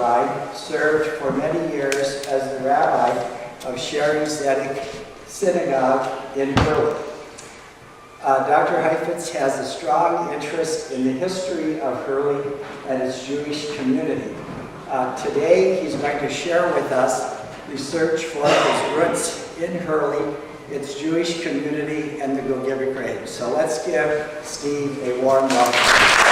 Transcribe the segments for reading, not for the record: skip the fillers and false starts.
bride, served for many years as the rabbi of Sheri Zedek Synagogue in Hurley. Dr. Heifetz has a strong interest in the history of Hurley and its Jewish community. Today, he's going to share with us research for his roots in Hurley, its Jewish community, and the Gogebic range. So let's give Steve a warm welcome.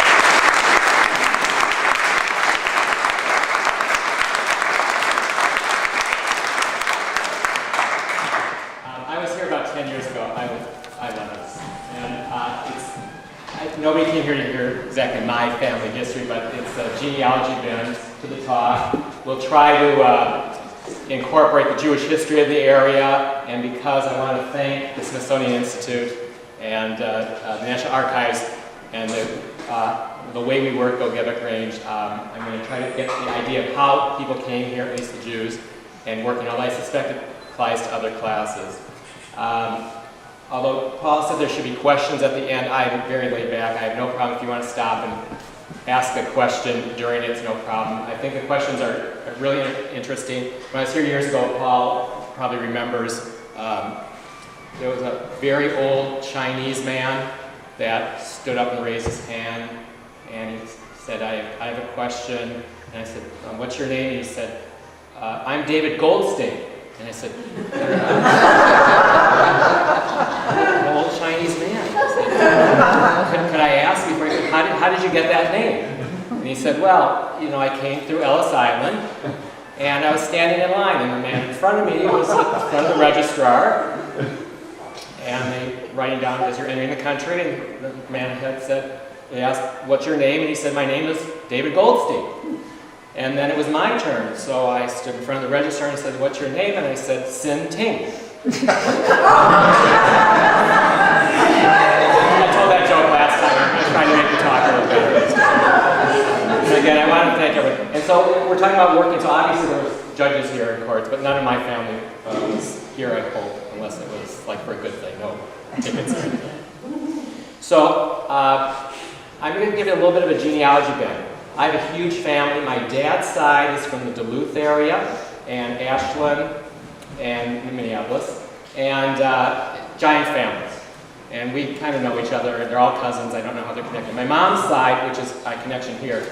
Nobody came here to hear exactly my family history, but it's a genealogy bend to the talk. We'll try to incorporate the Jewish history of the area, and because I want to thank the Smithsonian Institute and the National Archives and the way we work Gogebic Range, I'm going to try to get the idea of how people came here, at least the Jews, and working on. I suspect it applies to other classes. Although Paul said there should be questions at the end, I'm very laid back. I have no problem if you want to stop and ask a question during it, it's no problem. I think the questions are really interesting. When I was here years ago, Paul probably remembers, there was a very old Chinese man that stood up and raised his hand, and he said, I have a question. And I said, what's your name? And he said, I'm David Goldstein. And I said, an old Chinese man. Could I ask before he said, how did you get that name? And he said, well, you know, I came through Ellis Island, and I was standing in line, and the man in front of me was in front of the registrar, and they writing down as you're entering the country, and the man had said, they asked, what's your name? And he said, my name is David Goldstein. And then it was my turn, so I stood in front of the registrar and said, what's your name? And I said, Sin Ting. I told that joke last time. I'm just trying to make the talk a little better this time. And again, I want to thank everyone. And so we're talking about working, so obviously there was judges here in courts, but none of my family was here, I hope, unless it was like for a good thing, no tickets or anything. So I'm going to give you a little bit of a genealogy bend. I have a huge family. My dad's side is from the Duluth area, and Ashland, and Minneapolis, and giant families. And we kind of know each other. They're all cousins. I don't know how they're connected. My mom's side, which is a connection here,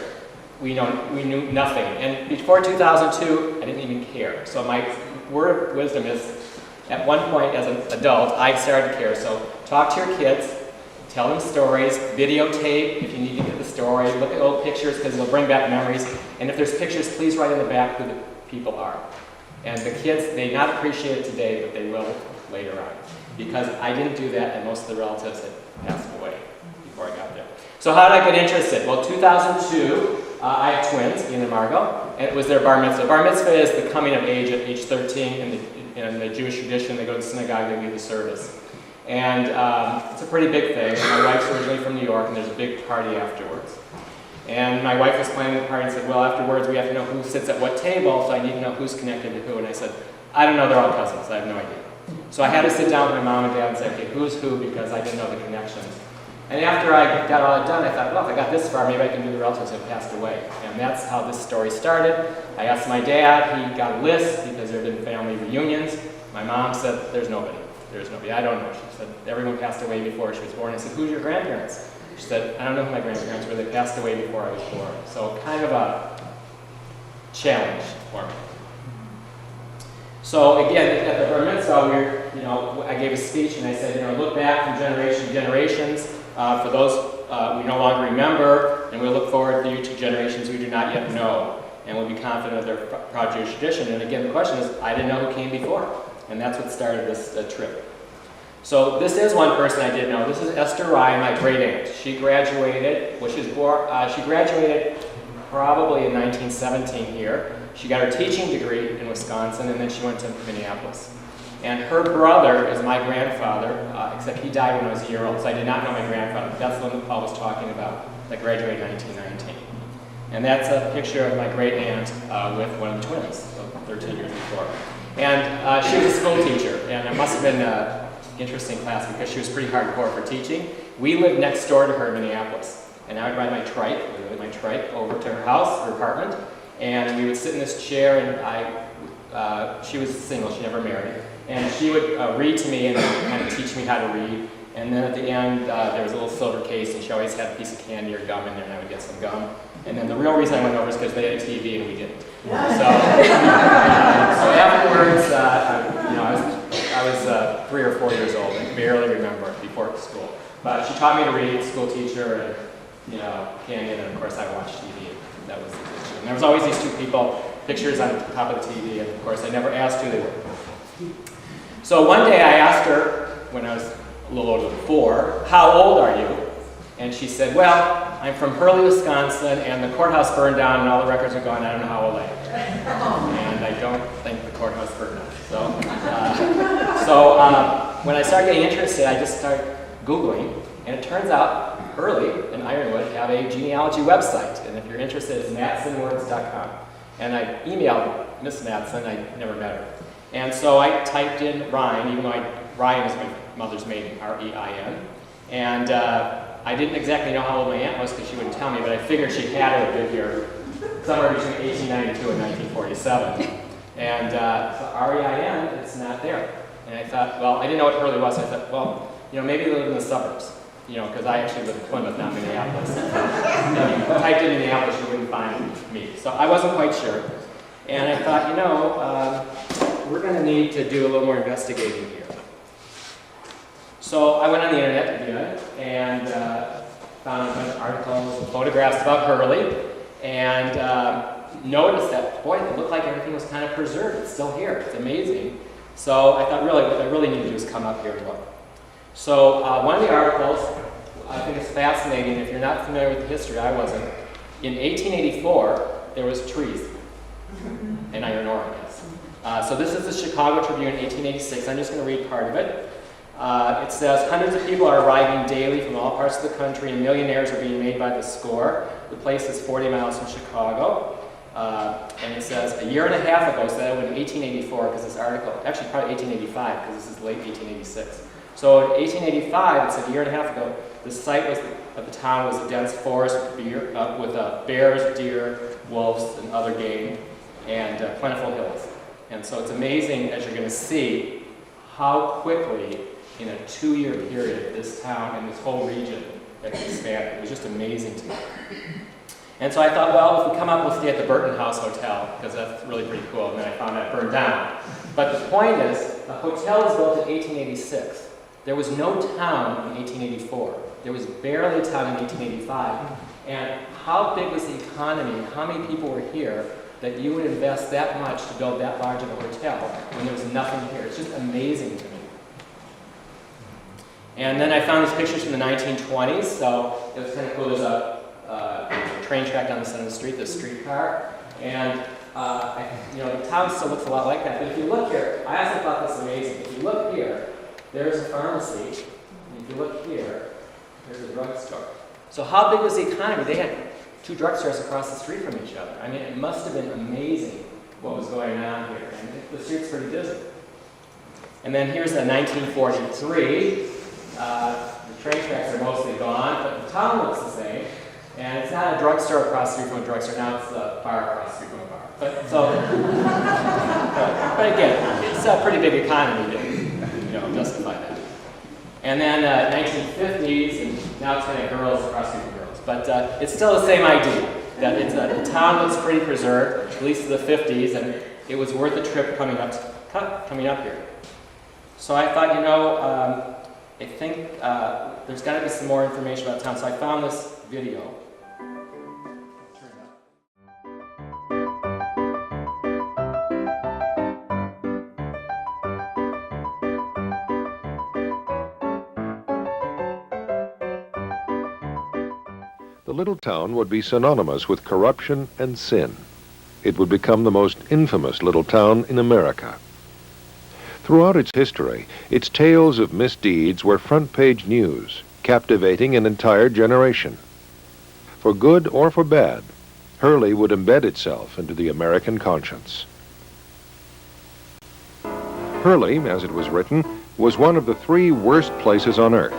we knew nothing. And before 2002, I didn't even care. So my word of wisdom is, at one point as an adult, I started to care. So talk to your kids. Tell them stories, videotape if you need to get the story, look at old pictures because it'll bring back memories. And if there's pictures, please write in the back who the people are. And the kids, they not appreciate it today, but they will later on. Because I didn't do that, and most of the relatives had passed away before I got there. So how did I get interested? Well, 2002, I have twins, Ian and Margot, and it was their bar mitzvah. Bar mitzvah is the coming of age at age 13 in the Jewish tradition. They go to the synagogue, they lead the service. And it's a pretty big thing. My wife's originally from New York, and there's a big party afterwards. And my wife was planning the party and said, well, afterwards we have to know who sits at what table, so I need to know who's connected to who. And I said, I don't know, they're all cousins, I have no idea. So I had to sit down with my mom and dad and say, okay, who's who, because I didn't know the connections. And after I got all that done, I thought, well, if I got this far, maybe I can do the relatives who have passed away. And that's how this story started. I asked my dad, he got a list because there had been family reunions. My mom said, there's nobody. There's nobody. I don't know. She said, everyone passed away before she was born. I said, who's your grandparents? She said, I don't know who my grandparents were. They passed away before I was born. So kind of a challenge for me. So again, at the bar mitzvah, I gave a speech and I said, look back from generation to generations. For those we no longer remember, and we'll look forward to you to generations we do not yet know, and we'll be confident of their proud Jewish tradition. And again, the question is, I didn't know who came before. And that's what started this trip. So this is one person I did know. This is Esther Rye, my great aunt. She graduated, she graduated probably in 1917 here. She got her teaching degree in Wisconsin, and then she went to Minneapolis. And her brother is my grandfather, except he died when I was a year old, so I did not know my grandfather. That's the one that Paul was talking about, that graduated in 1919. And that's a picture of my great aunt with one of the twins, so 13 years before. And she was a school teacher, and it must have been an interesting class because she was pretty hardcore for teaching. We lived next door to her in Minneapolis, and I would ride my trike over to her house, her apartment, and we would sit in this chair, and she was single, she never married, and she would read to me and kind of teach me how to read. And then at the end, there was a little silver case, and she always had a piece of candy or gum in there, and I would get some gum. And then the real reason I went over is because they had a TV and we didn't. So afterwards, I was 3 or 4 years old and barely remember it before school. But she taught me to read, school teacher, and candy, and of course I watched TV. That was the issue. And there was always these two people, pictures on the top of the TV, and of course I never asked who they were. So one day I asked her, when I was a little older than 4, how old are you? And she said, well, I'm from Hurley, Wisconsin, and the courthouse burned down and all the records are gone. I don't know how old I am. And I don't think the courthouse burned down. So when I started getting interested, I just started Googling, and it turns out Hurley and Ironwood have a genealogy website. And if you're interested, it's matsonwords.com. And I emailed Miss Matson, I never met her. And so I typed in Ryan, even though Ryan is my mother's maiden, R-E-I-N. And I didn't exactly know how old my aunt was because she wouldn't tell me, but I figured she had to have been here somewhere between 1892 and 1947. And so R-E-I-N, it's not there. And I thought, well, I didn't know what Hurley was. I thought, well, maybe they live in the suburbs, because I actually live in Plymouth, not Minneapolis. If you typed in Minneapolis, you wouldn't find me. So I wasn't quite sure. And I thought, we're going to need to do a little more investigating here. So I went on the internet again and found a bunch of articles and photographs about Hurley, and noticed that, boy, it looked like everything was kind of preserved. It's still here. It's amazing. So I thought, really, what I really need to do is come up here and look. So one of the articles, I think it's fascinating. If you're not familiar with the history, I wasn't. In 1884, there was trees in iron ore, I guess. So this is the Chicago Tribune, 1886. I'm just going to read part of it. It says, hundreds of people are arriving daily from all parts of the country, and millionaires are being made by the score. The place is 40 miles from Chicago. And it says, a year and a half ago, so that would be 1884, because this article, actually probably 1885, because this is late 1886. So in 1885, it's a year and a half ago, the site of the town was a dense forest with bears, deer, wolves, and other game, and plentiful hills. And so it's amazing, as you're going to see, how quickly, in a 2-year period, this town and this whole region expanded. It was just amazing to me. And so I thought, well, if we come up, we'll stay at the Burton House Hotel, because that's really pretty cool. And then I found that burned down. But the point is, the hotel was built in 1886. There was no town in 1884. There was barely a town in 1885. And how big was the economy, and how many people were here, that you would invest that much to build that large of a hotel when there was nothing here? It's just amazing to me. And then I found these pictures from the 1920s, so it was kind of cool. There's a train track down the center of the street, the streetcar, and the town still looks a lot like that. But if you look here, I also thought this amazing. If you look here, there's a pharmacy, and if you look here, there's a drugstore. So how big was the economy? They had 2 drugstores across the street from each other. I mean, it must have been amazing what was going on here. And the street's pretty busy. And then here's a 1943. The train tracks are mostly gone, but the town looks the same. And it's not a drugstore across the street from a drugstore. Now it's a bar across the street from a bar. But again, it's a pretty big economy to justify that. And then 1950s, and now it's kind of girls across the street from girls. But it's still the same idea, that the town looks pretty preserved, at least to the 50s, and it was worth the trip coming up here. So I thought, I think there's got to be some more information about town. So I found this video. The little town would be synonymous with corruption and sin. It would become the most infamous little town in America. Throughout its history, its tales of misdeeds were front-page news, captivating an entire generation. For good or for bad, Hurley would embed itself into the American conscience. Hurley, as it was written, was one of the 3 worst places on earth,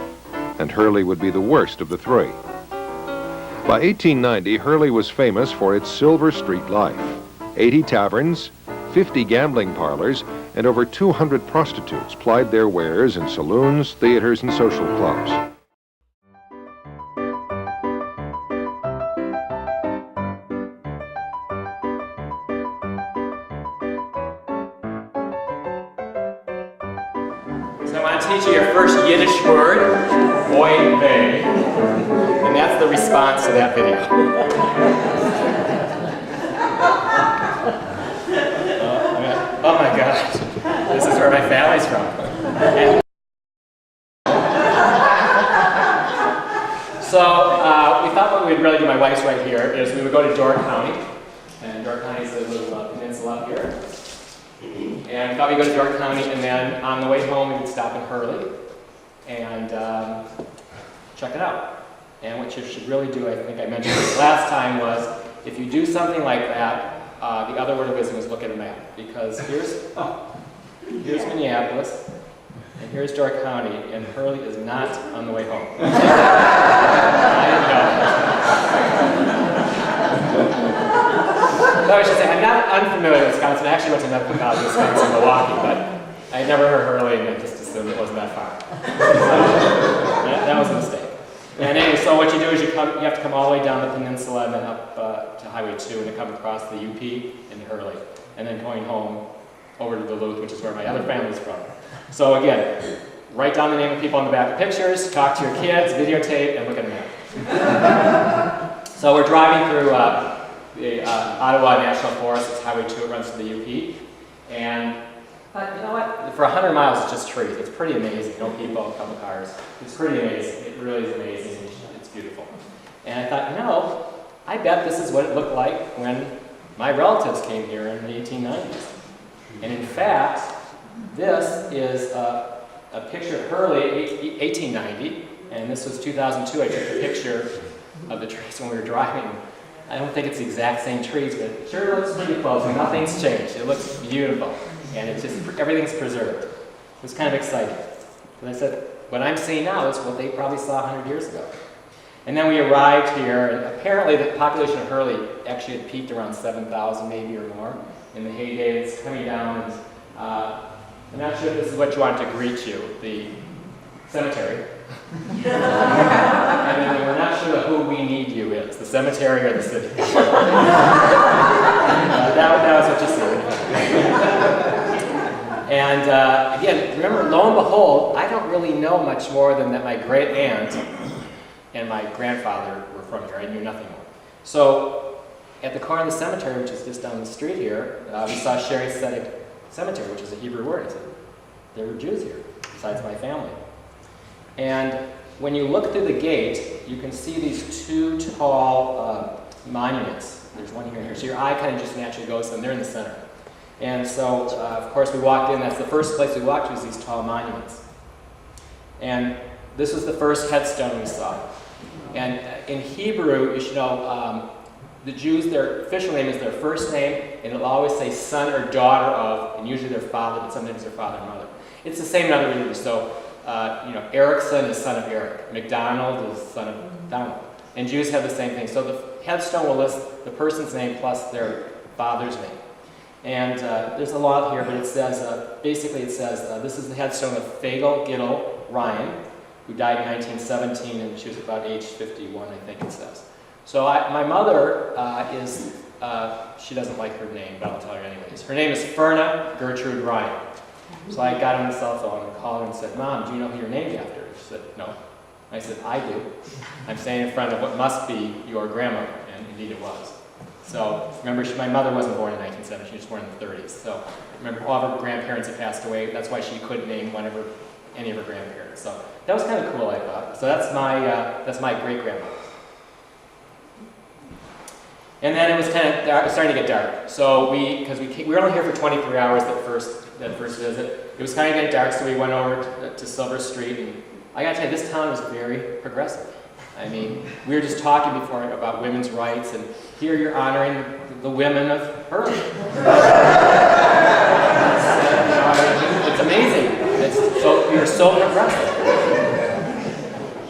and Hurley would be the worst of the 3. By 1890, Hurley was famous for its Silver Street life. 80 taverns, 50 gambling parlors, and over 200 prostitutes plied their wares in saloons, theaters, and social clubs. So I want to teach you your first Yiddish word, oy vey, and that's the response to that video. Oh my gosh, this is where my family's from. So we thought what we'd really do, my wife's right here, is we would go to Door County, and Door County is a little peninsula up here. And we thought we'd go to York County, and then on the way home we would stop in Hurley and check it out. And what you should really do, I think I mentioned this last time, was if you do something like that, the other word of wisdom is look at a map. Because here's Minneapolis, and here's York County, and Hurley is not on the way home. I didn't know. So I should say, I'm not unfamiliar with Wisconsin. I actually went to medical college in Wisconsin, in Milwaukee, but I had never heard Hurley, and I just assumed it wasn't that far. That was a mistake. And anyway, so what you do is you have to come all the way down the peninsula and then up to Highway 2 and then come across the UP in Hurley, and then going home over to Duluth, which is where my other family's from. So again, write down the name of people on the back of pictures, talk to your kids, videotape, and look at a map. So we're driving through the Ottawa National Forest. It's Highway 2, it runs to the UP. And you know what? For 100 miles, it's just trees. It's pretty amazing. No people, a couple cars. It's pretty amazing. It really is amazing. It's beautiful. And I thought, you know, I bet this is what it looked like when my relatives came here in the 1890s. And in fact, this is a picture of Hurley, 1890, and this was 2002. I took a picture of the trees when we were driving. I don't think it's the exact same trees, but it sure looks pretty close, and nothing's changed. It looks beautiful, and it's just, everything's preserved. It was kind of exciting. And I said, what I'm seeing now is what they probably saw 100 years ago. And then we arrived here, and apparently the population of Hurley actually had peaked around 7,000 maybe or more in the heyday. It's coming down, and I'm not sure if this is what you want to greet you, the cemetery. And then we're not sure who we need you is, the cemetery or the city. That was what you see. And again, remember, lo and behold, I don't really know much more than that my great aunt and my grandfather were from here. I knew nothing more. So at the corner of the cemetery, which is just down the street here, we saw Sherry Tzedek Cemetery, which is a Hebrew word. I said, there were Jews here, besides my family. And when you look through the gate, you can see these two tall monuments. There's one here and here. So your eye kind of just naturally goes to them. They're in the center. And so, of course, we walked in. That's the first place we walked to, was these tall monuments. And this was the first headstone we saw. And in Hebrew, you should know, the Jews, their official name is their first name, and it'll always say son or daughter of, and usually their father, but sometimes their father and mother. It's the same in other religions. So, Erickson is son of Eric. McDonald is son of Donald. And Jews have the same thing. So the headstone will list the person's name plus their father's name. And there's a lot here, but it says, basically it says, this is the headstone of Fagel Gittel Ryan, who died in 1917, and she was about age 51, I think it says. So my mother is, she doesn't like her name, but I'll tell her anyways. Her name is Ferna Gertrude Ryan. So I got on the cell phone and called her and said, Mom, do you know who you're named after? She said, no. I said, I do. I'm standing in front of what must be your grandmother, and indeed it was. So remember, my mother wasn't born in 1970, she was born in the 30s. So remember, all of her grandparents had passed away. That's why she couldn't name any of her grandparents. So that was kind of cool, I thought. So that's my great-grandmother. And then it was kind of starting to get dark. So because we were only here for 23 hours that first visit. It was kind of getting dark, so we went over to Silver Street. And I got to tell you, this town was very progressive. I mean, we were just talking before about women's rights, and here you're honoring the women of Hurley. It's amazing. We were so progressive.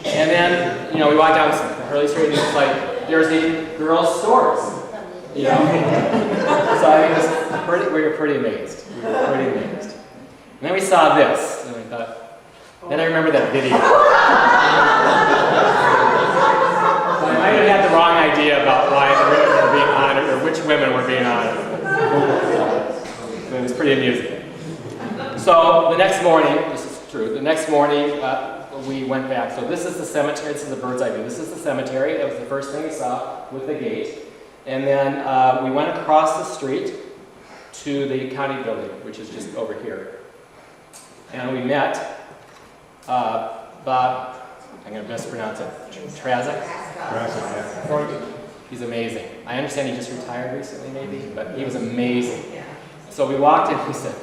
And then, we walked down Hurley Street, and it's like, there's the girls' stores. You know? So I mean, we were pretty amazed. We were pretty amazed. And then we saw this, and I thought, then I remember that video. So I might have had the wrong idea about why the women were being honored, or which women were being honored. It was pretty amusing. So the next morning, this is true, the next morning we went back. So this is the cemetery, this is the bird's eye view. This is the cemetery, that was the first thing we saw with the gate. And then we went across the street to the county building, which is just over here. And we met Bob, I'm going to mispronounce it, Trazek? He's amazing. I understand he just retired recently maybe, but he was amazing. So we walked in and he said,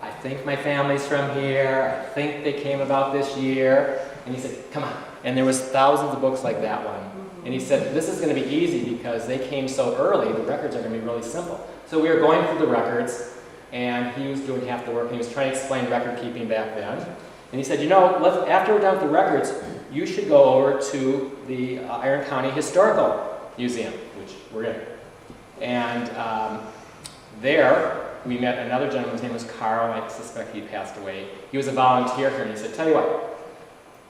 I think my family's from here, I think they came about this year. And he said, come on. And there was thousands of books like that one. And he said, this is going to be easy because they came so early, the records are going to be really simple. So we were going through the records, and he was doing half the work, and he was trying to explain record keeping back then. And he said, you know, after we're done with the records, you should go over to the Iron County Historical Museum, which we're in. And there, we met another gentleman, his name was Carl, I suspect he passed away. He was a volunteer here, and he said, tell you what,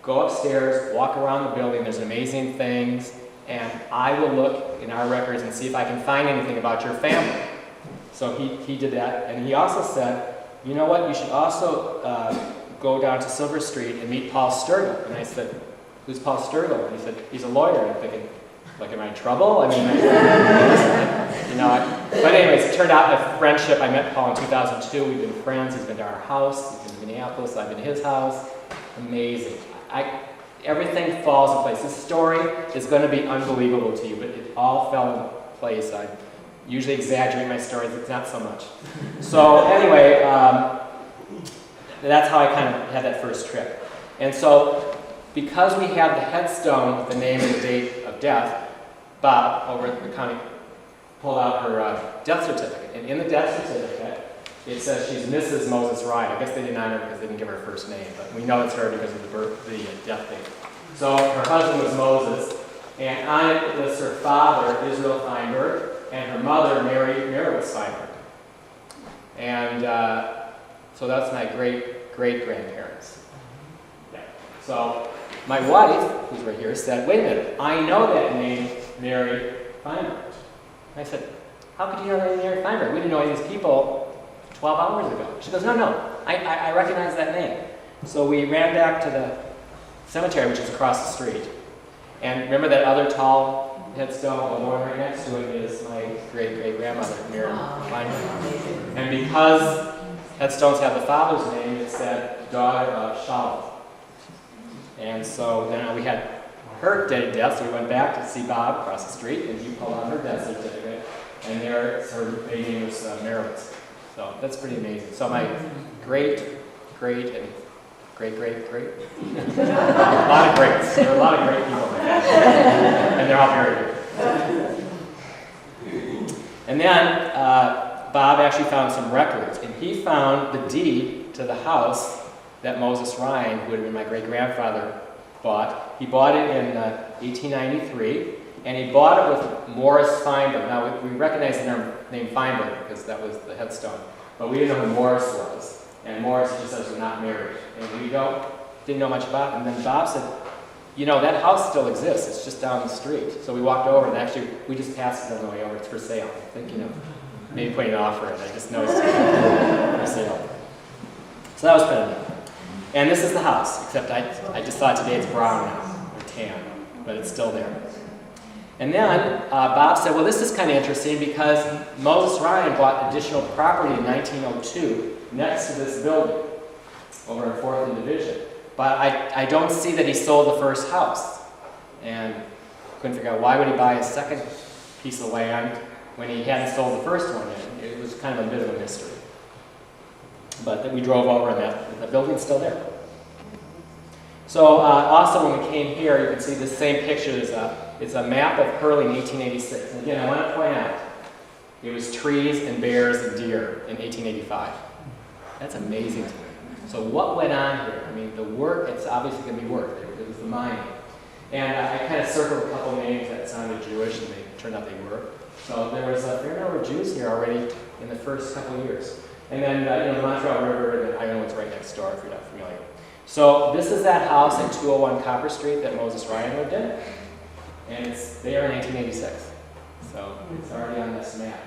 go upstairs, walk around the building, there's amazing things, and I will look in our records and see if I can find anything about your family. So he did that, and he also said, you know what, you should also go down to Silver Street and meet Paul Sturgill. And I said, who's Paul Sturgill? And he said, he's a lawyer. And I'm thinking, like, am I in trouble? I mean, you know, but anyways, it turned out a friendship. I met Paul in 2002. We've been friends. He's been to our house. He's been to Minneapolis. I've been to his house. Amazing. Everything falls in place. This story is going to be unbelievable to you, but it all fell in place. I usually exaggerate my stories. It's not so much. So anyway, that's how I kind of had that first trip. And so because we had the headstone with the name and the date of death, Bob over at the county pulled out her death certificate. And in the death certificate, it says she's Mrs. Moses Ryan. I guess they didn't honor her because they didn't give her a first name, but we know it's her because of the death date. So her husband was Moses, and on it lists her father, Israel Feinberg, and her mother, Mary Feinberg. And so that's my great-great-grandparents. Yeah. So my wife, who's right here, said, wait a minute, I know that name, Mary Feinberg. I said, how could you know that name, Mary Feinberg? We didn't know any of these people 12 hours ago. She goes, no, I recognize that name. So we ran back to the cemetery, which is across the street. And remember that other tall headstone, the one right next to it is my great-great-grandmother, Mary Feinberg. And because headstones have the father's name, it said daughter of Shalom. And so then we had her date of death, so we went back to see Bob across the street, and he pulled out her death certificate, and there her name was Merowitz. So that's pretty amazing. So my great, and great. A lot of greats. There are a lot of great people in my family. And they're all buried here. And then Bob actually found some records, and he found the deed to the house that Moses Ryan, who had been my great-grandfather, bought. He bought it in 1893, and he bought it with Morris Feinberg. Now, we recognize the name Feinberg because that was the headstone, but we didn't know who Morris was. And Morris just says we're not married. And we didn't know much about it. And then Bob said, you know, that house still exists. It's just down the street. So we walked over, and actually, we just passed it on the way over. It's for sale. I think, maybe putting an offer in. I just noticed it for sale. So that was pretty neat. And this is the house, except I just thought today it's brown now, or tan, but it's still there. And then Bob said, well, this is kind of interesting because Moses Ryan bought additional property in 1902 next to this building over in 4th and Division. But I don't see that he sold the first house. And couldn't figure out why would he buy a second piece of land when he hadn't sold the first one yet. It was kind of a bit of a mystery. But then we drove over and the building's still there. So also when we came here, you can see the same picture. It's a map of Hurley in 1886. And again, I want to point out, it was trees and bears and deer in 1885. That's amazing to me. So what went on here? I mean, the work, it's obviously going to be work. It was the mining. And I kind of circled a couple names that sounded Jewish, and they turned out they were. So there was a fair number of Jews here already in the first couple of years. And then, the Montreal River and Ironwood's right next door, if you're not familiar. So this is that house at 201 Copper Street that Moses Ryan lived in. And it's there in 1886. So it's already on this map.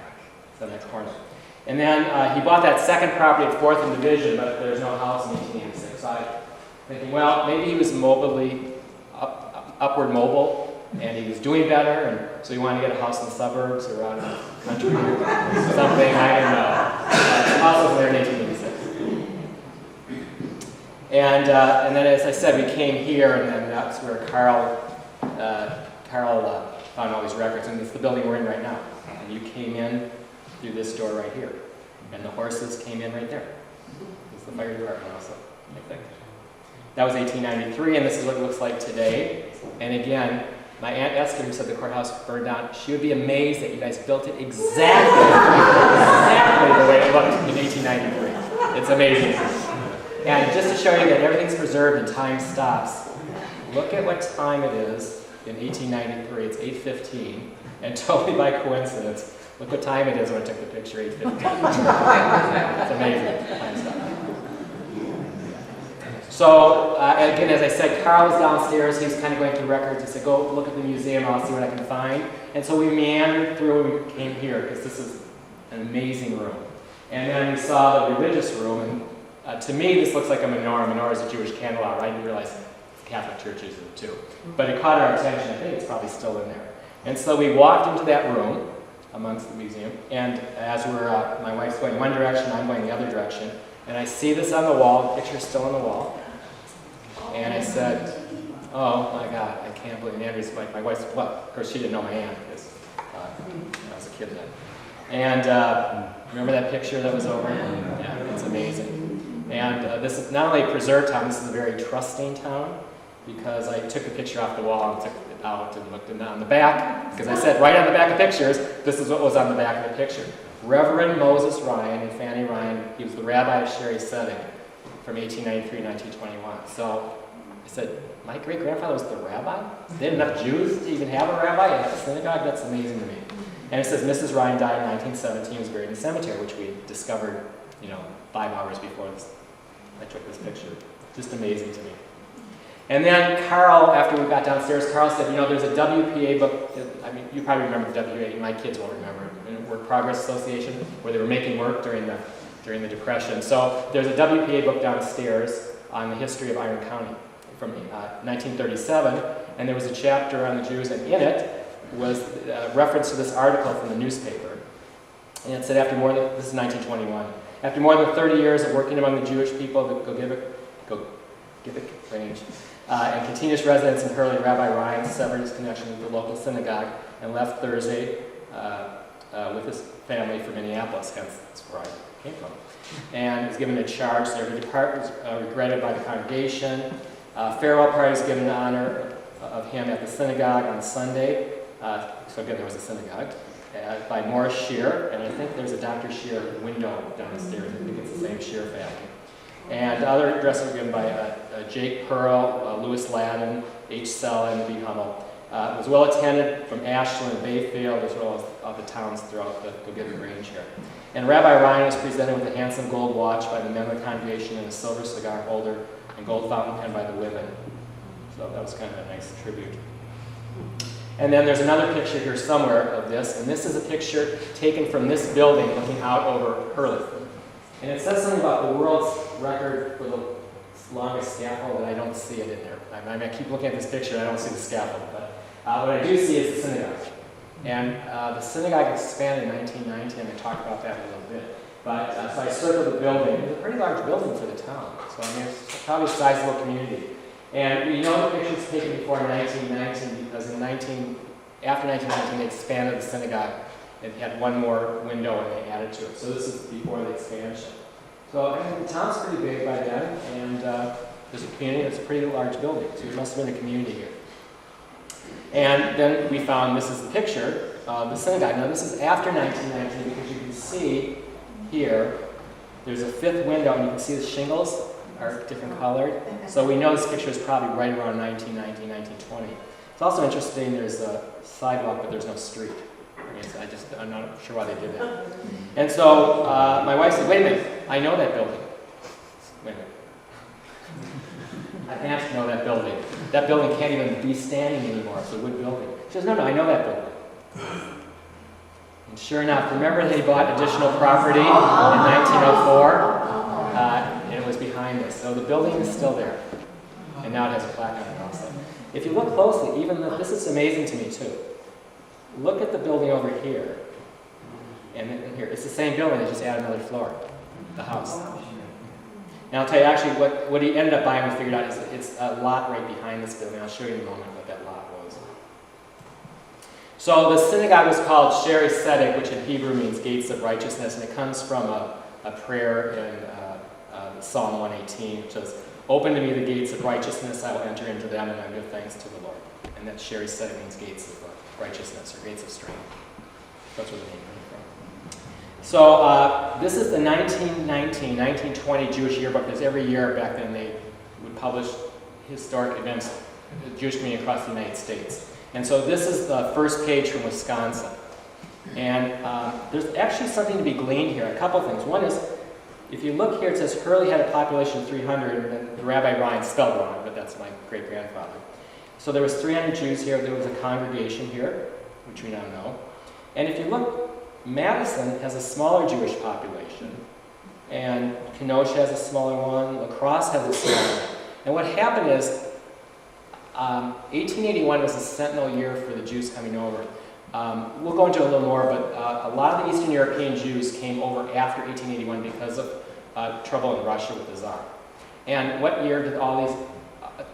It's on that corner. And then he bought that second property at 4th and Division, but there's no house in 1886. So I'm thinking, well, maybe he was upward mobile, and he was doing better, and so he wanted to get a house in the suburbs or out in the country or something, I don't know. The house was there in 1886. And then, as I said, we came here, and then that's where Carl found all these records, and it's the building we're in right now. And you came in through this door right here, and the horses came in right there. It's the fire department also, I think. That was 1893, and this is what it looks like today. And again, my Aunt Esther, who said the courthouse burned down, she would be amazed that you guys built it exactly the way it looked in 1893. It's amazing. And just to show you that everything's preserved and time stops, look at what time it is in 1893. It's 8:15, and totally by coincidence, look what time it is when I took the picture, 8:15. It's amazing. Time stops. So, again, as I said, Carl was downstairs. He was kind of going through records. He said, go look at the museum, I'll see what I can find. And so we meandered through and we came here, because this is an amazing room. And then we saw the religious room, and to me, this looks like a menorah. Menorah is a Jewish candelabra. I didn't realize Catholic churches do too. But it caught our attention. I think it's probably still in there. And so we walked into that room amongst the museum, and as my wife's going one direction, I'm going the other direction, and I see this on the wall, the picture's still on the wall. And I said, oh my God, I can't believe it. Andrew's my wife's, well, of course she didn't know my aunt because I was a kid then. And remember that picture that was over? Yeah, it's amazing. And this is not only a preserved town, this is a very trusting town, because I took the picture off the wall and took it out and looked on the back, because I said right on the back of pictures, this is what was on the back of the picture. Reverend Moses Ryan and Fanny Ryan, he was the rabbi of Sherry's setting from 1893 to 1921. So I said, my great-grandfather was the rabbi? They had enough Jews to even have a rabbi at the synagogue? That's amazing to me. And it says Mrs. Ryan died in 1917, was buried in the cemetery, which we discovered, 5 hours before I took this picture. Just amazing to me. And then Carl, after we got downstairs, Carl said, there's a WPA book. I mean, you probably remember the WPA. My kids won't remember it. Work Progress Association, where they were making work during the Depression. So there's a WPA book downstairs on the history of Iron County from 1937, and there was a chapter on the Jews, and in it was a reference to this article from the newspaper. And it said, this is 1921, after more than 30 years of working among the Jewish people of the Gogebic range, and continuous residence in Hurley, Rabbi Ryan severed his connection with the local synagogue and left Thursday with his family for Minneapolis, hence that's where I came from. And was given a charge there. He departed, regretted by the congregation. Farewell party was given in honor of him at the synagogue on Sunday. So again, there was a synagogue, by Morris Shear, and I think there's a Dr. Shear window downstairs. I think it's the same Shear family. And other addresses were given by Jake Pearl, Louis Ladden, H. Sell, and B. Hummel. It was well attended from Ashland and Bayfield, as well as other towns throughout the Gogebic range here. And Rabbi Ryan was presented with a handsome gold watch by the men of the congregation and a silver cigar holder and gold fountain pen by the women. So that was kind of a nice tribute. And then there's another picture here somewhere of this, and this is a picture taken from this building looking out over Hurley. And it says something about the world's record for the longest scaffold, and I don't see it in there. I keep looking at this picture and I don't see the scaffold, but what I do see is the synagogue. And the synagogue expanded in 1990, and I talked about that a little bit. But so I circled the building. It's a pretty large building for the town. So I mean, it's probably a sizable community. And the picture was taken before 1919 because after 1919 they expanded the synagogue. It had one more window and they added to it. So this is before the expansion. So I mean, the town's pretty big by then, and there's a community. It's a pretty large building, so there must have been a community here. And then we found, this is the picture of the synagogue. Now this is after 1919 because you can see here, there's a fifth window and you can see the shingles. are different colored. So we know this picture is probably right around 1919, 1920. It's also interesting, there's a sidewalk, but there's no street. I'm not sure why they did that. And so my wife said, wait a minute, I know that building. Wait a minute. I have to know that building. That building can't even be standing anymore. It's a wood building. She says, no, I know that building. And sure enough, remember they bought additional property in 1904? And it was behind us. So the building is still there. And now it has a plaque on it also. If you look closely, even though this is amazing to me too. Look at the building over here. And then here, it's the same building, they just added another floor. The house. Now I'll tell you actually what he ended up buying, we figured out, is it's a lot right behind this building. I'll show you in a moment what that lot was. So the synagogue was called Sheri Tzedek, which in Hebrew means gates of righteousness, and it comes from a prayer in Psalm 118, which says, open to me the gates of righteousness, I will enter into them, and I give thanks to the Lord. And that Sheri Tzedek means gates of righteousness, or gates of strength. That's where the name came from. So this is the 1919, 1920 Jewish yearbook. Because every year back then they would publish historic events, the Jewish community across the United States. And so this is the first page from Wisconsin. And there's actually something to be gleaned here, a couple things. One is, if you look here, it says Hurley had a population of 300, and the Rabbi Ryan spelled wrong, but that's my great-grandfather. So there was 300 Jews here, there was a congregation here, which we now know. And if you look, Madison has a smaller Jewish population, and Kenosha has a smaller one, La Crosse has a smaller one. And what happened is, 1881 was a sentinel year for the Jews coming over. We'll go into it a little more, but a lot of the Eastern European Jews came over after 1881 because of trouble in Russia with the Tsar. And what year did all these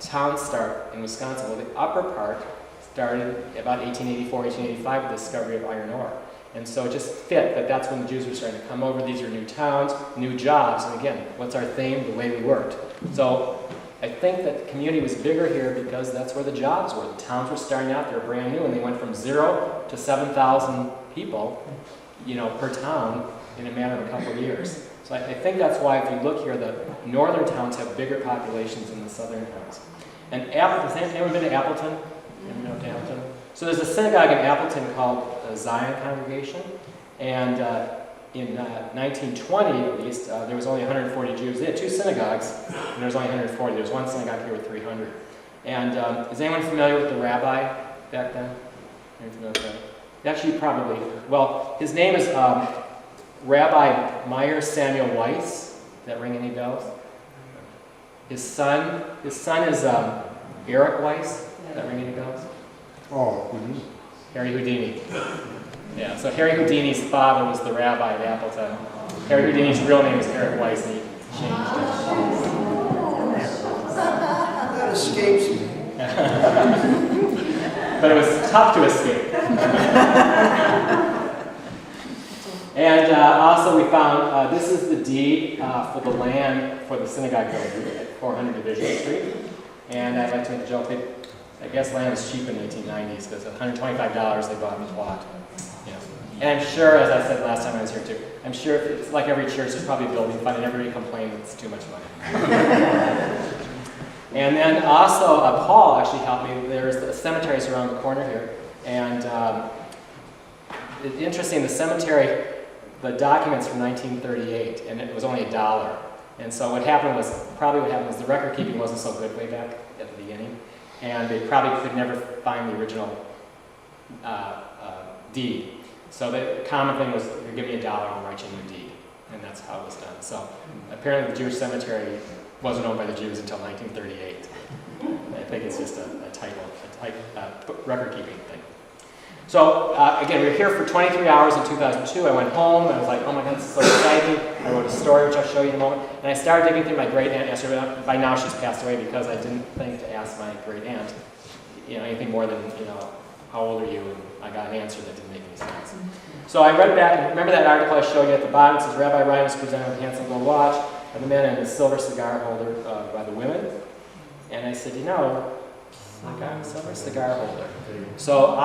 towns start in Wisconsin? Well, the upper part started about 1884, 1885 with the discovery of iron ore. And so it just fit that that's when the Jews were starting to come over. These are new towns, new jobs. And again, what's our theme? The way we worked. So I think that the community was bigger here because that's where the jobs were. The towns were starting out, they were brand new, and they went from 0 to 7,000 people, per town in a matter of a couple of years. So I think that's why, if you look here, the northern towns have bigger populations than the southern towns. And Appleton, has anyone been to Appleton? Anyone know Appleton? So there's a synagogue in Appleton called the Zion Congregation, and in 1920 at least, there was only 140 Jews. They had 2 synagogues, and there was only 140. There was one synagogue here with 300. And is anyone familiar with the rabbi back then? Anyone familiar with that? Actually, probably. Well, his name is Rabbi Meyer Samuel Weiss. Does that ring any bells? His son is Eric Weiss. Does that ring any bells? Oh, Houdini. Harry Houdini. Yeah, so Harry Houdini's father was the rabbi at Appleton. Harry Houdini's real name is Eric Weiss, and he changed it. That escapes me. But it was tough to escape. And also we found, this is the deed for the land for the synagogue building at 400 Division Street. And I'd like to make a joke that I guess land was cheap in the 1890s because at $125 they bought the plot. And I'm sure, as I said last time I was here too, I'm sure if it's like every church, there's probably a building fund and everybody complains it's too much money. And then also, Paul actually helped me. There's the cemeteries around the corner here. And it's interesting, the cemetery, the documents from 1938, and it was only $1. And so what happened was the record keeping wasn't so good way back at the beginning. And they probably could never find the original deed. So the common thing was, you give me $1 and I'll write you a new deed. And that's how it was done. So apparently the Jewish cemetery wasn't owned by the Jews until 1938. I think it's just a record-keeping thing. So again, we were here for 23 hours in 2002. I went home, and I was like, oh my God, this is so exciting. I wrote a story, which I'll show you in a moment. And I started digging through my great-aunt yesterday. By now she's passed away because I didn't think to ask my great-aunt, anything more than, how old are you? And I got an answer that didn't make any sense. So I read back, and remember that article I showed you at the bottom? It says, Rabbi Ryan was presented with a handsome gold watch by the men and a silver cigar holder by the women. And I said, I got a silver cigar holder. So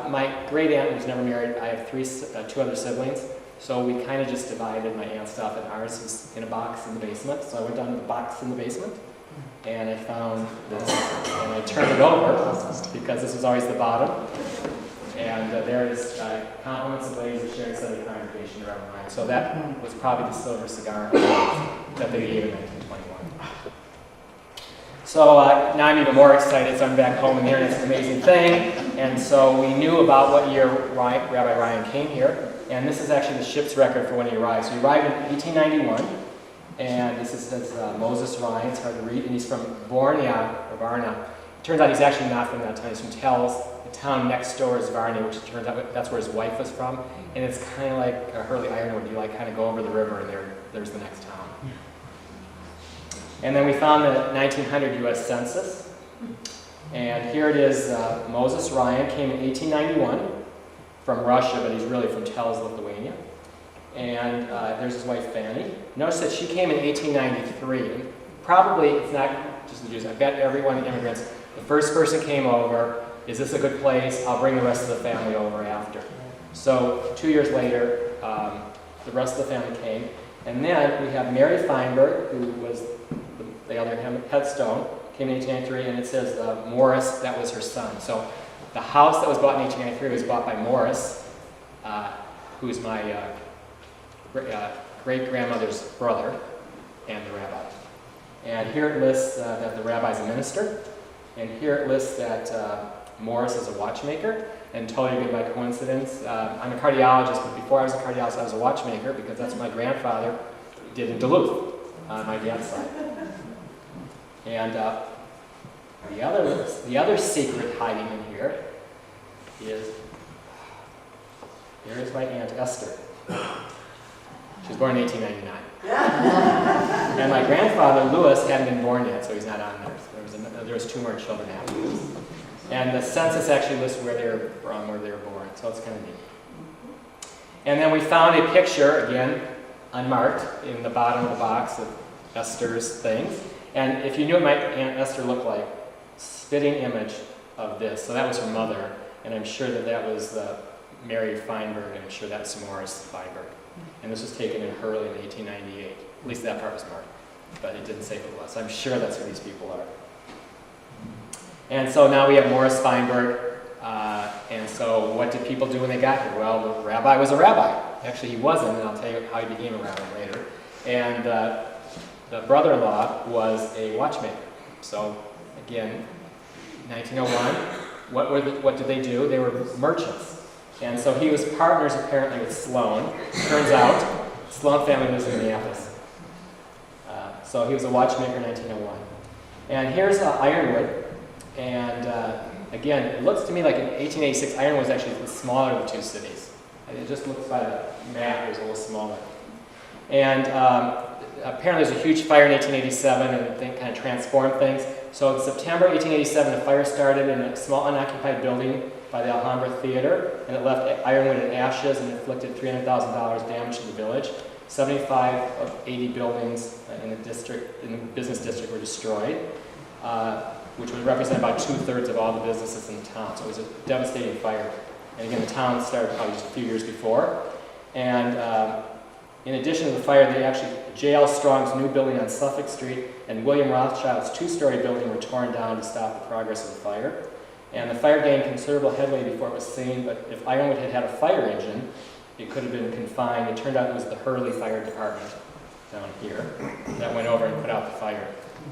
my great aunt was never married. I have 2 other siblings. So we kind of just divided my aunt's stuff, and ours was in a box in the basement. So I went down to the box in the basement, and I found this, and I turned it over, because this was always the bottom. And there's compliments of ladies of sharing Sunday congregation around mine. So that was probably the silver cigar that they gave in 1921. So now I'm even more excited, so I'm back home, and the internet's an amazing thing. And so we knew about what year Rabbi Ryan came here, and this is actually the ship's record for when he arrived. So he arrived in 1891, and this says Moses Ryan. It's hard to read, and he's from Borna, or Varna. It turns out he's actually not from that town. He's from Tells. The town next door is Varna, which it turns out that's where his wife was from. And it's kind of like Hurley, Ironwood. You like kind of go over the river, and there's the next town. And then we found the 1900 U.S. Census. And here it is. Moses Ryan came in 1891 from Russia, but he's really from Telz, Lithuania. And there's his wife, Fanny. Notice that she came in 1893. And probably, it's not just the Jews. I bet every one of the immigrants, the first person came over, is this a good place? I'll bring the rest of the family over after. So 2 years later, the rest of the family came. And then we have Mary Feinberg, who was the other headstone, came in 1893, and it says Morris, that was her son. So the house that was bought in 1893 was bought by Morris, who's my great-grandmother's brother and the rabbi. And here it lists that the rabbi's a minister, and here it lists that Morris is a watchmaker, and totally good by coincidence. I'm a cardiologist, but before I was a cardiologist, I was a watchmaker, because that's what my grandfather did in Duluth on my dad's side. And the other secret hiding in here is, here is my Aunt Esther. She was born in 1899. And my grandfather, Louis, hadn't been born yet, so he's not on there. There was 2 more children after this. And the census actually lists where they were from, where they were born, so it's kind of neat. And then we found a picture, again, unmarked, in the bottom of the box of Esther's things. And if you knew what my Aunt Esther looked like, spitting image of this. So that was her mother, and I'm sure that that was Mary Feinberg, and I'm sure that's Morris Feinberg. And this was taken in Hurley in 1898. At least that part was marked, but it didn't say who it was. So I'm sure that's who these people are. And so now we have Morris Feinberg. And so what did people do when they got here? Well, the rabbi was a rabbi. Actually, he wasn't, and I'll tell you how he became a rabbi later. And the brother-in-law was a watchmaker. So again, 1901, what did they do? They were merchants. And so he was partners apparently with Sloan. Turns out, Sloan family lives in Minneapolis. So he was a watchmaker in 1901. And here's Ironwood. And again, it looks to me like in 1886, Ironwood was actually the smaller of the 2 cities. And it just looks by the map, it was a little smaller. And apparently there was a huge fire in 1887, and it kind of transformed things. So in September 1887, a fire started in a small unoccupied building by the Alhambra Theater, and it left Ironwood in ashes and inflicted $300,000 damage to the village. 75 of 80 buildings in the business district were destroyed, which would represent about 2/3 of all the businesses in the town. So it was a devastating fire. And again, the town started probably just a few years before. And in addition to the fire, J.L. Strong's new building on Suffolk Street and William Rothschild's 2-story building were torn down to stop the progress of the fire. And the fire gained considerable headway before it was seen, but if Ironwood had had a fire engine, it could have been confined. It turned out it was the Hurley Fire Department down here that went over and put out the fire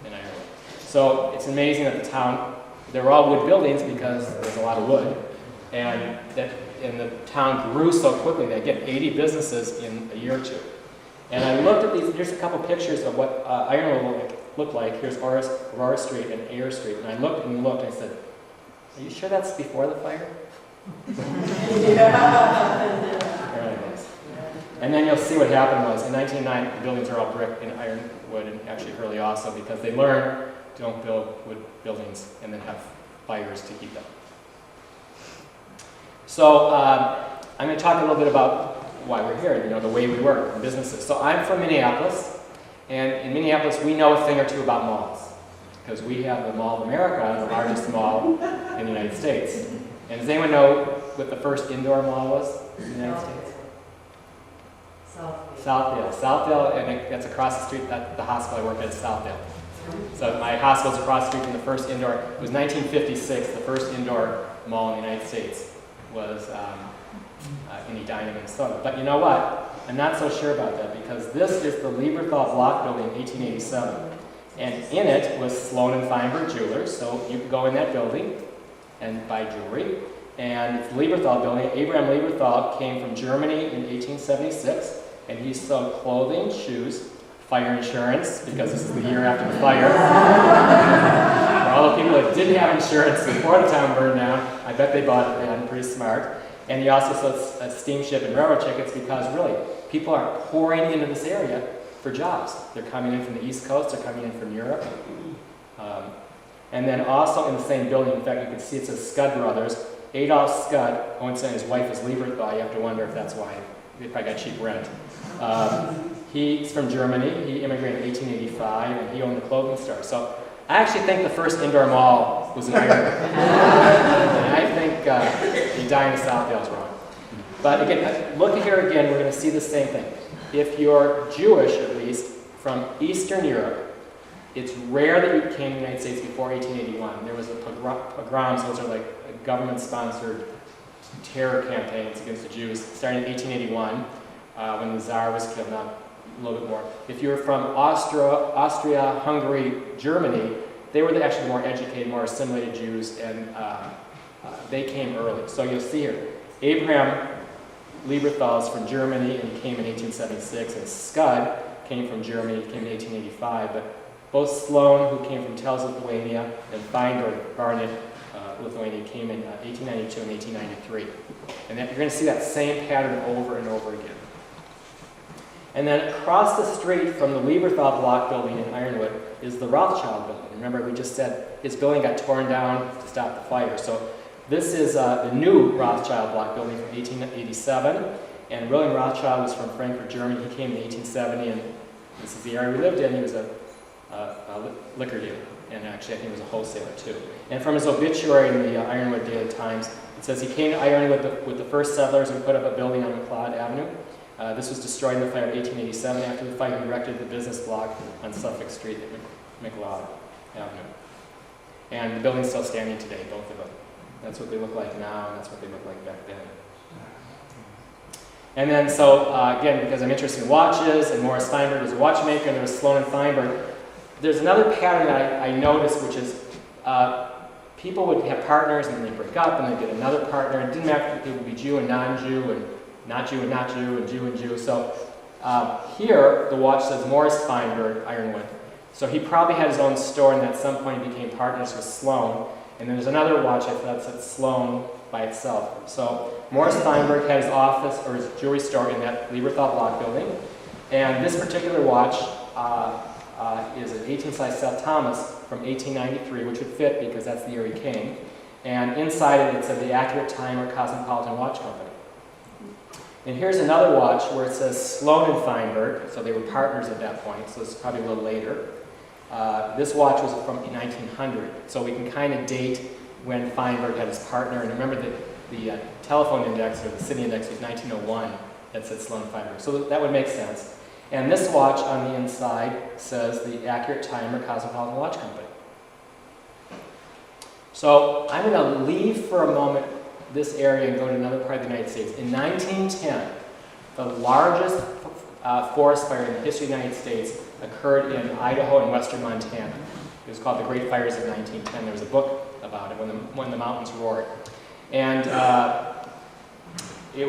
in Ironwood. So it's amazing that the town, they were all wood buildings because there's a lot of wood, and the town grew so quickly that get 80 businesses in a year or 2. And I looked at these, here's a couple pictures of what Ironwood looked like. Here's Aurora Street and Ayer Street. And I looked and I said, are you sure that's before the fire? And then you'll see what happened was, in 1909, the buildings are all brick in Ironwood, and actually Hurley also, because they learned don't build wood buildings and then have fires to heat them. So I'm going to talk a little bit about why we're here, the way we work in businesses. So I'm from Minneapolis, and in Minneapolis we know a thing or two about malls, because we have the Mall of America, the largest mall in the United States. And does anyone know what the first indoor mall was in the United States? Southdale. Southdale, and that's across the street. That the hospital I work at is Southdale. So my hospital's across the street from the first indoor. It was 1956. The first indoor mall in the United States was in Edina, Minnesota. But you know what? I'm not so sure about that because this is the Lieberthal Block building in 1887. And in it was Sloan and Feinberg Jewelers. So you could go in that building and buy jewelry. And it's the Lieberthal building. Abraham Lieberthal came from Germany in 1876. And he sold clothing, shoes, fire insurance, because this is the year after the fire. For all the people that didn't have insurance before the town burned down, I bet they bought it then, pretty smart. And he also sold steamship and railroad tickets because really, people are pouring into this area for jobs. They're coming in from the East Coast, they're coming in from Europe. And then also in the same building, in fact, you can see it says Scud Brothers. Adolf Scud, coincidentally his wife is Lieberthal, you have to wonder if that's why they probably got cheap rent. He's from Germany, he immigrated in 1885, and he owned the clothing store. So I actually think the first indoor mall was in Ironwood. And I think Edina Southdale is wrong. But again, look here again, we're going to see the same thing. If you're Jewish, at least, from Eastern Europe, it's rare that you came to the United States before 1881. There was a pogroms, those are like government-sponsored terror campaigns against the Jews, starting in 1881, when the Tsar was killed, not a little bit more. If you're from Austria, Hungary, Germany, they were actually the more educated, more assimilated Jews, and they came early. So you'll see here, Abraham Lieberthal is from Germany, and he came in 1876, and Scud came from Germany, he came in 1885, but both Sloan, who came from Telz, Lithuania, and Feinberg, Barnet, Lithuania, came in 1892 and 1893. And you're going to see that same pattern over and over again. And then across the street from the Lieberthal Block building in Ironwood is the Rothschild building. Remember, we just said his building got torn down to stop the fire. So this is the new Rothschild Block building from 1887. And William Rothschild was from Frankfurt, Germany. He came in 1870, and this is the area we lived in. He was a liquor dealer, and actually I think he was a wholesaler too. And from his obituary in the Ironwood Daily Times, it says he came to Ironwood with the first settlers and put up a building on McLeod Avenue. This was destroyed in the fire of 1887. After the fire, he erected the business block on Suffolk Street at McLeod Avenue. And the building's still standing today, both of them. That's what they look like now, and that's what they look like back then. And then, so again, because I'm interested in watches, and Morris Feinberg was a watchmaker, and there was Sloan and Feinberg, there's another pattern that I noticed, which is people would have partners, and then they'd break up, and they'd get another partner. It didn't matter if it would be Jew and non-Jew, and not Jew and not Jew, and Jew and Jew. So here, the watch says Morris Feinberg, Ironwood. So he probably had his own store, and at some point he became partners with Sloan. And then there's another watch I thought said Sloan by itself. So Morris Feinberg had his office, or his jewelry store in that Lieberthal Block building. And this particular watch is an 18-size Seth Thomas from 1893, which would fit because that's the year he came. And inside it said the Accurate Timer Cosmopolitan Watch Company. And here's another watch where it says Sloan and Feinberg, so they were partners at that point, so this is probably a little later. This watch was from 1900, so we can kind of date when Feinberg had his partner. And remember that the telephone index, or the city index, was 1901, that said Sloan and Feinberg. So that would make sense. And this watch on the inside says the Accurate Timer Cosmopolitan Watch Company. So I'm going to leave for a moment this area and go to another part of the United States. In 1910, the largest forest fire in the history of the United States occurred in Idaho and western Montana. It was called the Great Fires of 1910. There was a book about it, when the mountains roared. And they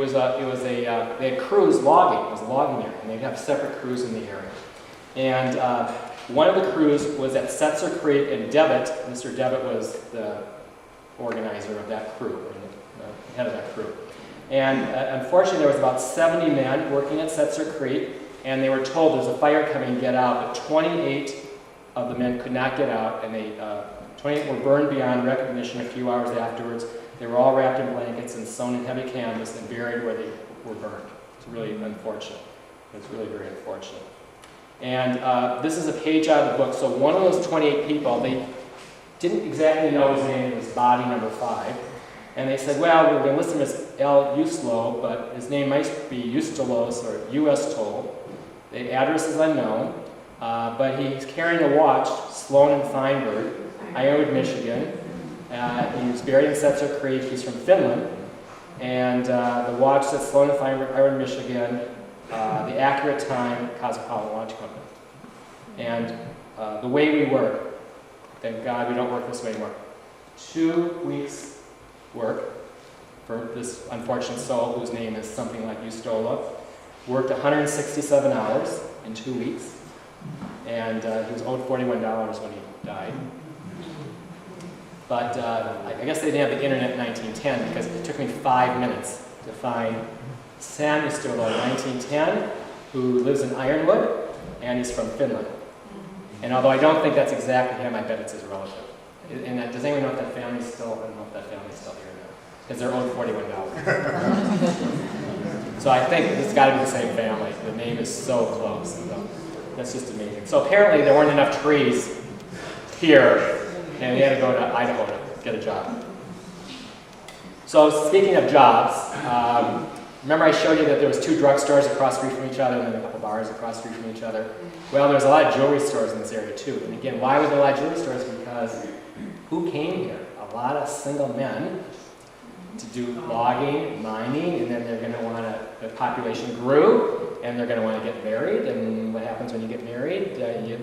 had crews logging. It was a logging area, and they'd have separate crews in the area. And one of the crews was at Setzer Creek, and Devitt, Mr. Devitt was the organizer of that crew, or the head of that crew. And unfortunately, there was about 70 men working at Setzer Creek, and they were told there's a fire coming, get out, but 28 of the men could not get out, and 28 were burned beyond recognition a few hours afterwards. They were all wrapped in blankets and sewn in heavy canvas and buried where they were burned. It's really unfortunate. It's really very unfortunate. And this is a page out of the book. So one of those 28 people, they didn't exactly know his name. It was body number 5. And they said, well, we're going to list him as El Uslo, but his name might be Eustolos or Ustol. The address is unknown, but he's carrying a watch, Sloan and Feinberg, Ironwood, Michigan. He was buried in Setzer Creek. He's from Finland. And the watch says Sloan and Feinberg, Ironwood, Michigan, the accurate time, Cosmopolitan Watch Company. And the way we work, thank God we don't work this way anymore. 2 weeks work for this unfortunate soul whose name is something like Ustola. Worked 167 hours in 2 weeks, and he was owed $41 when he died. But I guess they didn't have the internet in 1910 because it took me 5 minutes to find Sam Ustola in 1910, who lives in Ironwood, and he's from Finland. And although I don't think that's exactly him, I bet it's his relative. And does anyone know if that family's still, I don't know if that family's still here now, because they're owed $41. So I think it's got to be the same family. The name is so close. So that's just amazing. So apparently there weren't enough trees here, and he had to go to Idaho to get a job. So speaking of jobs, remember I showed you that there was 2 drugstores across the street from each other and then a couple bars across the street from each other? Well, there's a lot of jewelry stores in this area too. And again, why was there a lot of jewelry stores? Because who came here? A lot of single men to do logging, mining, and then they're going to want to, the population grew, and they're going to want to get married. And what happens when you get married? You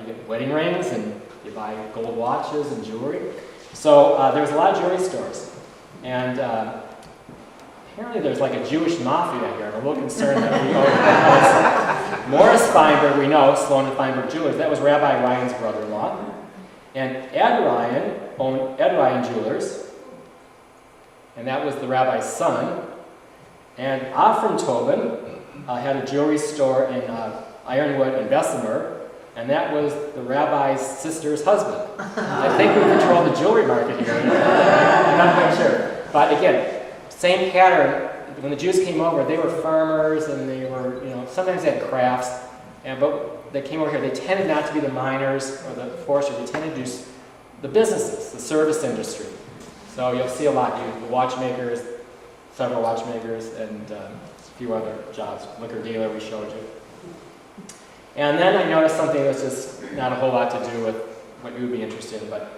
get wedding rings, and you buy gold watches and jewelry. So there was a lot of jewelry stores. And apparently there's like a Jewish mafia here. I'm a little concerned that we own Morris Feinberg, we know, Sloan and Feinberg Jewelers. That was Rabbi Ryan's brother-in-law. And Ed Ryan owned Ed Ryan Jewelers, and that was the rabbi's son. And Afram Tobin had a jewelry store in Ironwood and Bessemer, and that was the rabbi's sister's husband. I think we control the jewelry market here. I'm not quite sure. But again, same pattern. When the Jews came over, they were farmers, and they were, sometimes they had crafts, but they came over here. They tended not to be the miners or the foresters. They tended to do the businesses, the service industry. So you'll see a lot. The watchmakers, several watchmakers, and a few other jobs. Liquor dealer we showed you. And then I noticed something that's just not a whole lot to do with what you would be interested in. But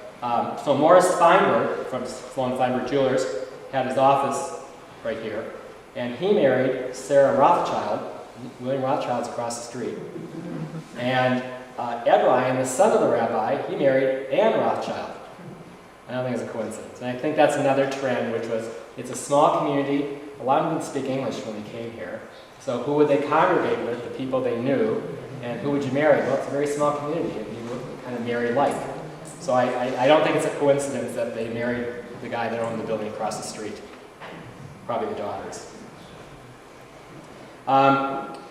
so Morris Feinberg from Sloan Feinberg Jewelers had his office right here, and he married Sarah Rothschild. William Rothschild's across the street. And Ed Ryan, the son of the rabbi, he married Anne Rothschild. I don't think it's a coincidence. And I think that's another trend, which was, it's a small community. A lot of them didn't speak English when they came here. So who would they congregate with? The people they knew. And who would you marry? Well, it's a very small community, and you would kind of marry like. So I don't think it's a coincidence that they married the guy that owned the building across the street. Probably the daughters.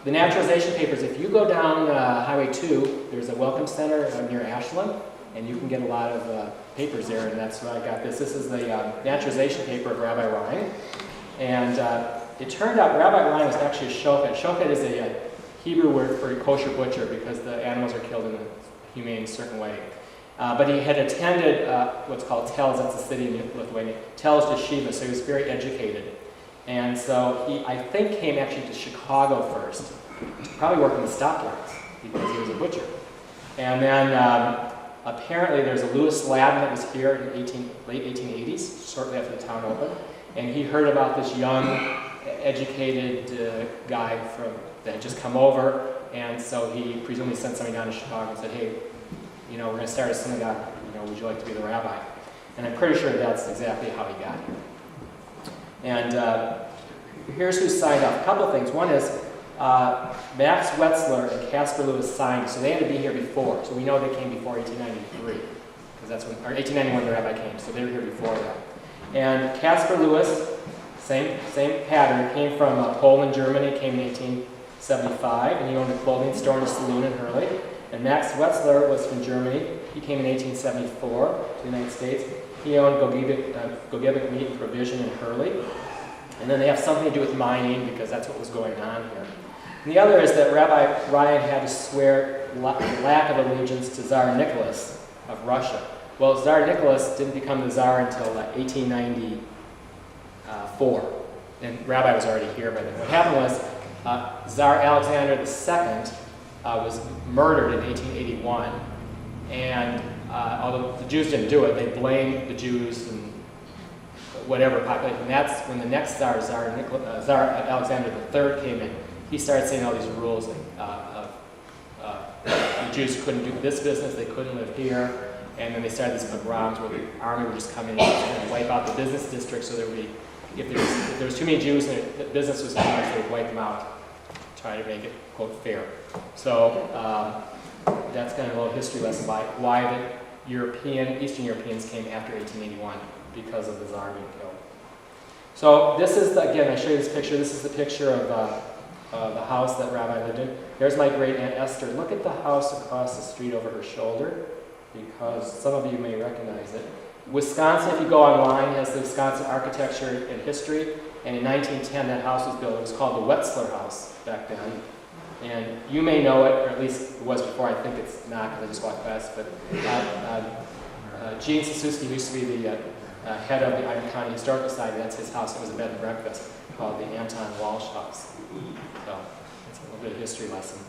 The naturalization papers, if you go down Highway 2, there's a welcome center near Ashland, and you can get a lot of papers there, and that's why I got this. This is the naturalization paper of Rabbi Ryan. And it turned out Rabbi Ryan was actually a shochet. Shochet is a Hebrew word for a kosher butcher because the animals are killed in a humane, certain way. But he had attended what's called Telz, that's a city in Lithuania, Telz Yeshiva, so he was very educated. And so he, I think, came actually to Chicago first, probably worked in the stockyards because he was a butcher. And then apparently there's a Louis Ladin that was here in late 1880s, shortly after the town opened. And he heard about this young, educated guy that had just come over. And so he presumably sent somebody down to Chicago and said, hey, we're going to start a synagogue. Would you like to be the rabbi? And I'm pretty sure that's exactly how he got here. And here's who signed off. A couple of things. One is Max Wetzler and Casper Lewis signed, so they had to be here before. So we know they came before 1893, because that's when, or 1891 the rabbi came. So they were here before that. And Casper Lewis, same pattern, came from Poland, Germany, came in 1875, and he owned a clothing store and a saloon in Hurley. And Max Wetzler was from Germany. He came in 1874 to the United States. He owned Gogebic Meat and Provision in Hurley. And then they have something to do with mining because that's what was going on here. And the other is that Rabbi Ryan had to swear lack of allegiance to Tsar Nicholas of Russia. Well, Tsar Nicholas didn't become the Tsar until 1892, 4. And Rabbi was already here by then. What happened was Tsar Alexander II was murdered in 1881. And although the Jews didn't do it, they blamed the Jews and whatever population. And that's when the next Tsar Alexander III came in. He started saying all these rules. The Jews couldn't do this business, they couldn't live here. And then they started these pogroms where the army would just come in and wipe out the business district. So there would be, if there was too many Jews and the business was too much, they would wipe them out, try to make it, quote, fair. So that's kind of a little history lesson by why the Eastern Europeans came after 1881 because of the Tsar being killed. So this is, again, I show you this picture. This is the picture of the house that Rabbi lived in. There's my great aunt Esther. Look at the house across the street over her shoulder, because some of you may recognize it. Wisconsin, if you go online, has the Wisconsin architecture and history. And in 1910, that house was built. It was called the Wetzler House back then. And you may know it, or at least it was before. I think it's not, because I just walked past. But Gene Sasuski used to be the head of the Iron County Historical Society. That's his house. It was a bed and breakfast called the Anton Walsh House. So it's a little bit of history lesson.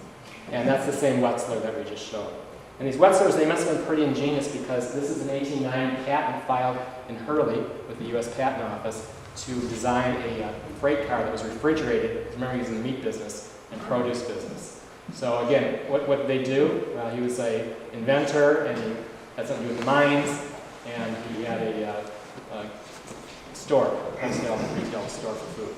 And that's the same Wetzler that we just showed. And these Wetzlers, they must have been pretty ingenious, because this is an 1890 patent filed in Hurley with the U.S. Patent Office to design a freight car that was refrigerated. Remember, he was in the meat business and produce business. So again, what did they do? Well, he was an inventor, and he had something to do with mines, and he had a store, a retail store for food.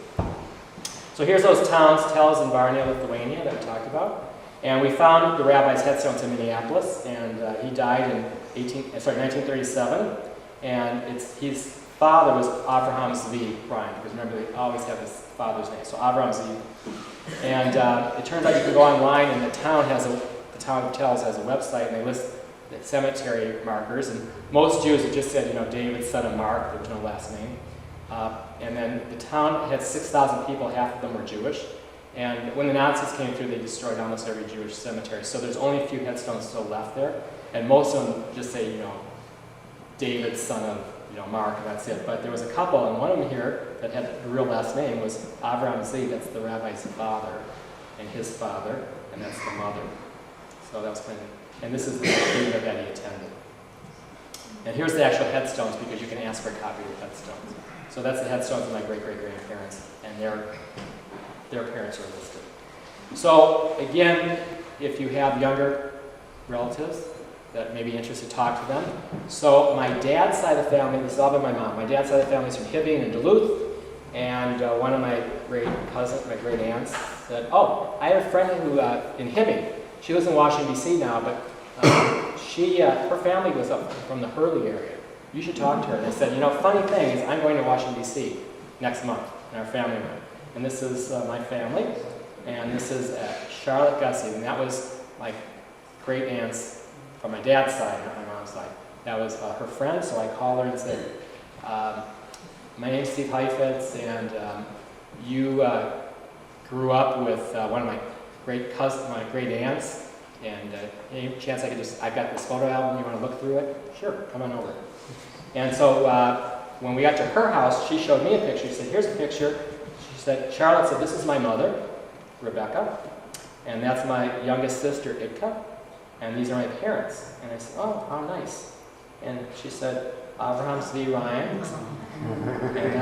So here's those towns, Tellz and Varna, Lithuania, that we talked about. And we found the rabbi's headstones in Minneapolis, and he died in 1937. And his father was Avraham Zvi Ryan, because remember, they always have his father's name. So Avraham Zvi. And it turns out you can go online, and the town of Tellz has a website, and they list the cemetery markers. And most Jews have just said, David, son of Mark. There was no last name. And then the town had 6,000 people. Half of them were Jewish. And when the Nazis came through, they destroyed almost every Jewish cemetery. So there's only a few headstones still left there. And most of them just say, David, son of, Mark, and that's it. But there was a couple, and one of them here that had the real last name was Avraham Zvi. That's the rabbi's father, and his father, and that's the mother. So that was kind of, and this is the yeshiva that he attended. And here's the actual headstones, because you can ask for a copy of the headstones. So that's the headstones of my great-great-grandparents, and their parents are listed. So again, if you have younger relatives that may be interested, talk to them. So my dad's side of the family, this is all by my mom. My dad's side of the family is from Hibbing and Duluth, and one of my great cousins, my great aunts, said, "Oh, I have a friend who in Hibbing. She lives in Washington D.C. now, but her family was up from the Hurley area. You should talk to her." And I said, funny thing is, I'm going to Washington D.C. next month, and our family went. And this is my family, and this is Charlotte Gussie, and that was my great aunt's from my dad's side, not my mom's side. That was her friend, so I called her and said, "My name's Steve Heifetz, and you grew up with one of my great cousins, my great aunts, and any chance I could I've got this photo album, you want to look through it? Sure, come on over." And so when we got to her house, she showed me a picture. She said, "Here's a picture." She said, Charlotte said, "This is my mother, Rebecca, and that's my youngest sister, Idka, and these are my parents." And I said, "Oh, how nice." And she said, "Avraham Zvi Ryan, and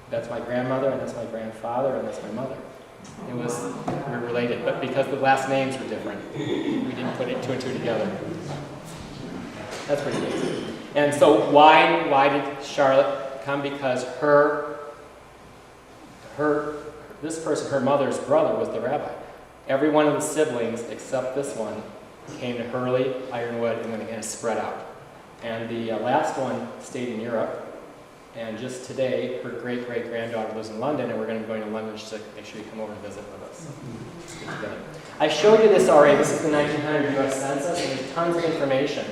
that's my grandmother, and that's my grandfather, and that's my mother." We're related, but because the last names were different, we didn't put two and two together. That's pretty amazing. And so why did Charlotte come? Because this person, her mother's brother, was the rabbi. Every one of the siblings, except this one, came to Hurley, Ironwood, and then they kind of spread out. And the last one stayed in Europe. And just today, her great-great-granddaughter lives in London, and we're going to be going to London just to make sure you come over and visit with us. I showed you this already. This is the 1900 U.S. Census, and there's tons of information.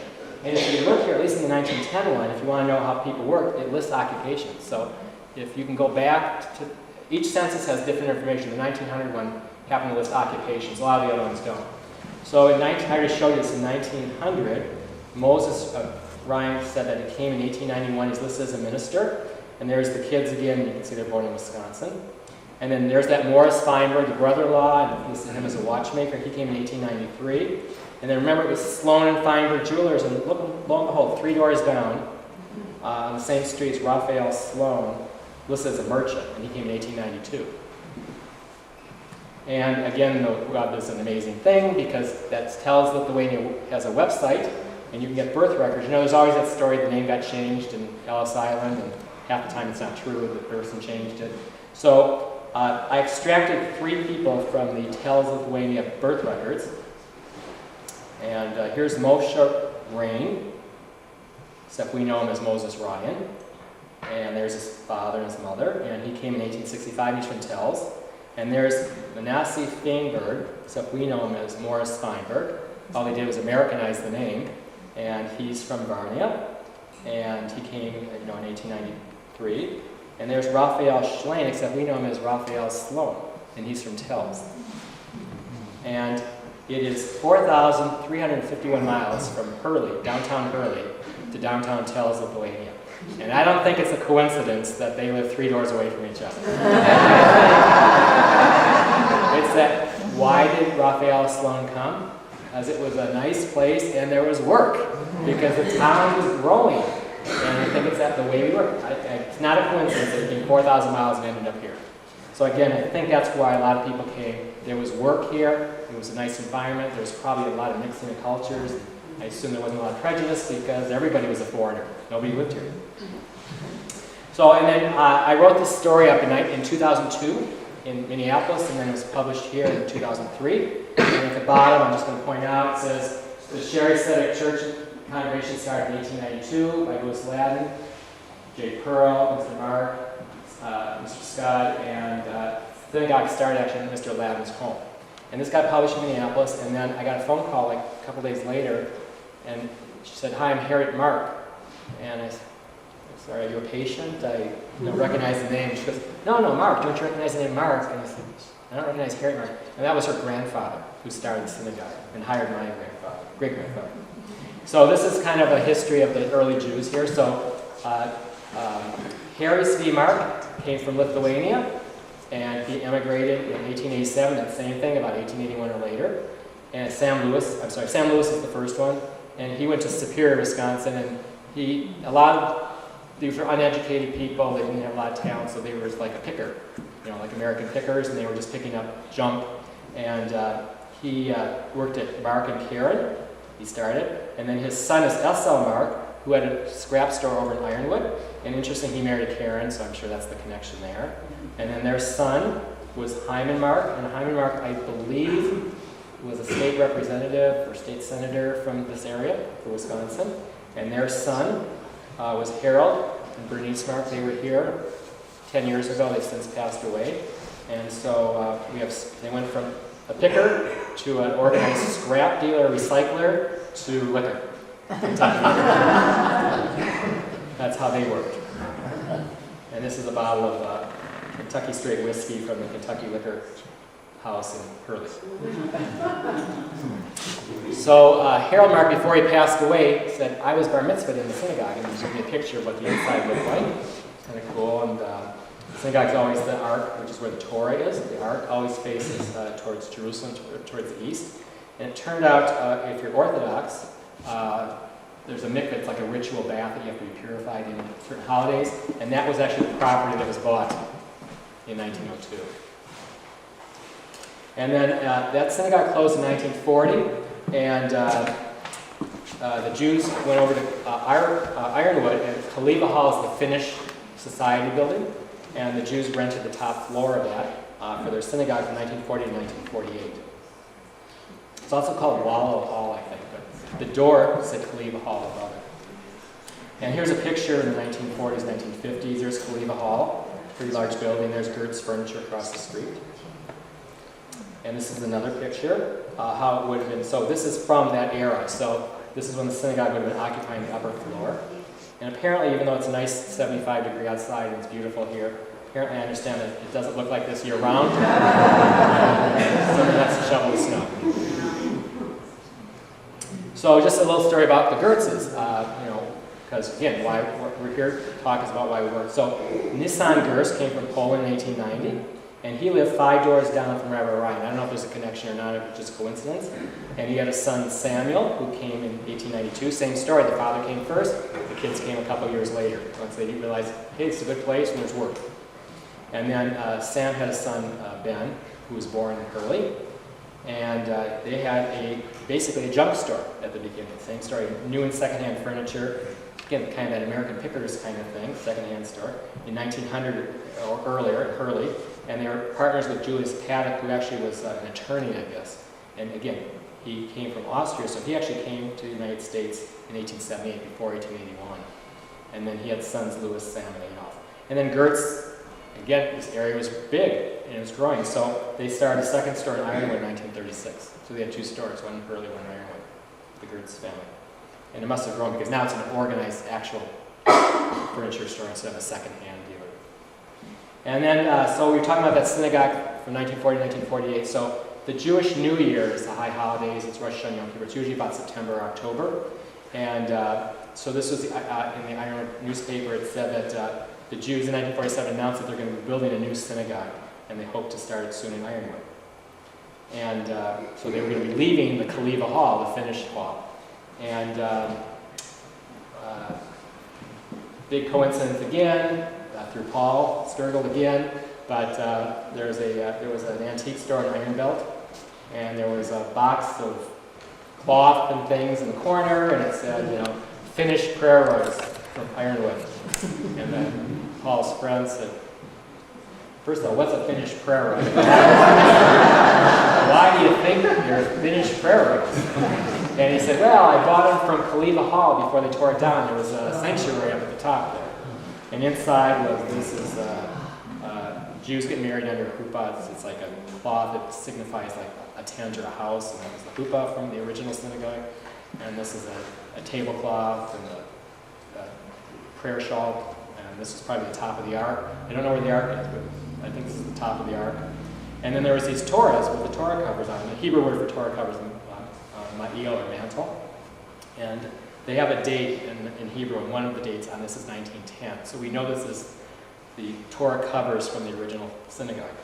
And if you look here, at least in the 1910 one, if you want to know how people work, it lists occupations. So if you can go back to, each census has different information. The 1900 one happened to list occupations. A lot of the other ones don't. So I already showed you this in 1900. Moses Ryan said that it came in 1891. He's listed as a minister. And there's the kids again, you can see they're born in Wisconsin. And then there's that Morris Feinberg, the brother-in-law, and listed him as a watchmaker. He came in 1893. And then remember, it was Sloan and Feinberg Jewelers, and lo and behold, 3 doors down, on the same street as Raphael Sloan, listed as a merchant, and he came in 1892. And again, the web is an amazing thing because that tells Lithuania has a website, and you can get birth records. You know, there's always that story the name got changed in Ellis Island, and half the time it's not true, the person changed it. So I extracted 3 people from the Tales of Lithuania birth records. And here's Moshe Rain, except we know him as Moses Ryan. And there's his father and his mother, and he came in 1865, he's from Tels. And there's Manasseh Feinberg, except we know him as Morris Feinberg. All they did was Americanize the name, and he's from Varnia, and he came, in 1893. And there's Raphael Schlein, except we know him as Raphael Sloan, and he's from Tels. And it is 4,351 miles from Hurley, downtown Hurley, to downtown Tels, Lithuania. And I don't think it's a coincidence that they live 3 doors away from each other. It's that, why did Raphael Sloan come? Because it was a nice place and there was work, because the town was growing. And I think it's that the way we work. It's not a coincidence that it came 4,000 miles and ended up here. So again, I think that's why a lot of people came. There was work here, it was a nice environment, there was probably a lot of mixing of cultures. I assume there wasn't a lot of prejudice because everybody was a foreigner. Nobody lived here. So, and then I wrote this story up in 2002 in Minneapolis, and then it was published here in 2003. And at the bottom, I'm just going to point out, it says, the Sherry Tzedek Church congregation started in 1892 by Louis Ladin, J. Pearl, Mr. Mark, Mr. Scott, and synagogue started actually in Mr. Ladin's home. And this got published in Minneapolis, and then I got a phone call like a couple days later, and she said, "Hi, I'm Harriet Mark." And I said, "Sorry, are you a patient? I don't recognize the name." She goes, No, Mark, don't you recognize the name Mark?" And I said, "I don't recognize Harriet Mark." And that was her grandfather who started the synagogue and hired my great-grandfather. So this is kind of a history of the early Jews here. So Harry Svi Mark came from Lithuania, and he emigrated in 1887, that same thing, about 1881 or later. And Sam Lewis is the first one, and he went to Superior, Wisconsin, and these were uneducated people, they didn't have a lot of talent, so they were like a picker, like American pickers, and they were just picking up junk. And he worked at Mark and Karen, he started, and then his son is S.L. Mark, who had a scrap store over in Ironwood, and interesting, he married Karen, so I'm sure that's the connection there. And then their son was Hyman Mark, and Hyman Mark, I believe, was a state representative or state senator from this area, for Wisconsin. And their son was Harold and Bernice Mark. They were here 10 years ago. They've since passed away. And so they went from a picker to an organized scrap dealer, recycler, to liquor. That's how they worked. And this is a bottle of Kentucky straight whiskey from the Kentucky Liquor House in Hurley. So Harold Mark, before he passed away, said, "I was bar mitzvahed in the synagogue," and he showed me a picture of what the inside looked like. Kind of cool. And the synagogue is always the Ark, which is where the Torah is. The Ark always faces towards Jerusalem, towards the east. And it turned out, if you're Orthodox, there's a mikveh, it's like a ritual bath that you have to be purified in certain holidays, and that was actually the property that was bought in 1902. And then that synagogue closed in 1940, and the Jews went over to Ironwood, and Kaliva Hall is the Finnish society building, and the Jews rented the top floor of that for their synagogue from 1940 to 1948. It's also called Wallow Hall, I think, but the door said Kaliva Hall above it. And here's a picture in the 1940s, 1950s. There's Kaliva Hall, pretty large building. There's Gertz Furniture across the street. And this is another picture, how it would have been. So this is from that era. So this is when the synagogue would have been occupying the upper floor. And apparently, even though it's a nice 75-degree outside and it's beautiful here, apparently I understand that it doesn't look like this year-round. Someone has to shovel the snow. So just a little story about the Gertzes. Because again, why we're here to talk is about why we work. So Nissan Gerst came from Poland in 1890, and he lived 5 doors down from Rabbi Ryan. I don't know if there's a connection or not, if it's just coincidence. And he had a son, Samuel, who came in 1892. Same story, the father came first, the kids came a couple years later. Once they realized, hey, it's a good place and there's work. And then Sam had a son, Ben, who was born in Hurley. And they had basically a junk store at the beginning. Same story, new and secondhand furniture. Again, kind of that American Pickers kind of thing, secondhand store. In 1900 or earlier at Hurley. And they were partners with Julius Paddock, who actually was an attorney, I guess. And again, he came from Austria, so he actually came to the United States in 1878, before 1881. And then he had sons, Louis, Sam, and Adolf. And then Gertz, again, this area was big, and it was growing, so they started a second store in Ironwood in 1936. So they had 2 stores, one in Hurley, one in Ironwood, the Gertz family. And it must have grown, because now it's an organized, actual furniture store instead of a second-hand dealer. And then, so we were talking about that synagogue from 1940 to 1948. So the Jewish New Year is the high holidays. It's Rosh Hashanah Yom Kippur. It's usually about September or October. And so this was in the Ironwood newspaper. It said that the Jews in 1947 announced that they're going to be building a new synagogue, and they hope to start it soon in Ironwood. And so they were going to be leaving the Kaliva Hall, the finished hall. And big coincidence again. Through Paul Sturgill again, but there was an antique store in Iron Belt, and there was a box of cloth and things in the corner, and it said, you know, finished prayer rugs from Ironwood. And then Paul's friend said, first of all, what's a finished prayer rug? Why do you think they're finished prayer rugs? And he said, well, I bought them from Kaliva Hall before they tore it down. There was a sanctuary up at the top there. And inside this is Jews get married under a chuppah. It's like a cloth that signifies like a tent or a house. And that was the chuppah from the original synagogue. And this is a tablecloth and a prayer shawl. And this is probably the top of the Ark. I don't know where the Ark is, but I think this is the top of the Ark. And then there was these Torahs with the Torah covers on them. The Hebrew word for Torah covers ma'il or mantle. And they have a date in Hebrew, and one of the dates on this is 1910. So we know this is the Torah covers from the original synagogue.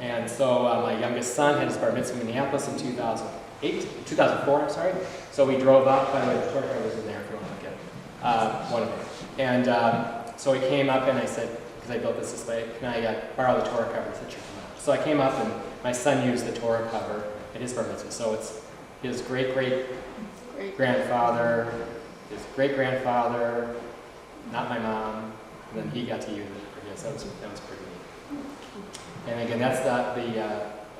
And so my youngest son had his bar mitzvah in Minneapolis in 2004, I'm sorry. So we drove up, by the way, the Torah covers in there if you want to look at one of them. And so he came up and I said, because I built this way, can I borrow the Torah cover? He said, sure, come on. So I came up and my son used the Torah cover at his bar mitzvah. So it's his great-great-grandfather, his great-grandfather, not my mom, and then he got to use it for his. That was pretty neat. And again, that's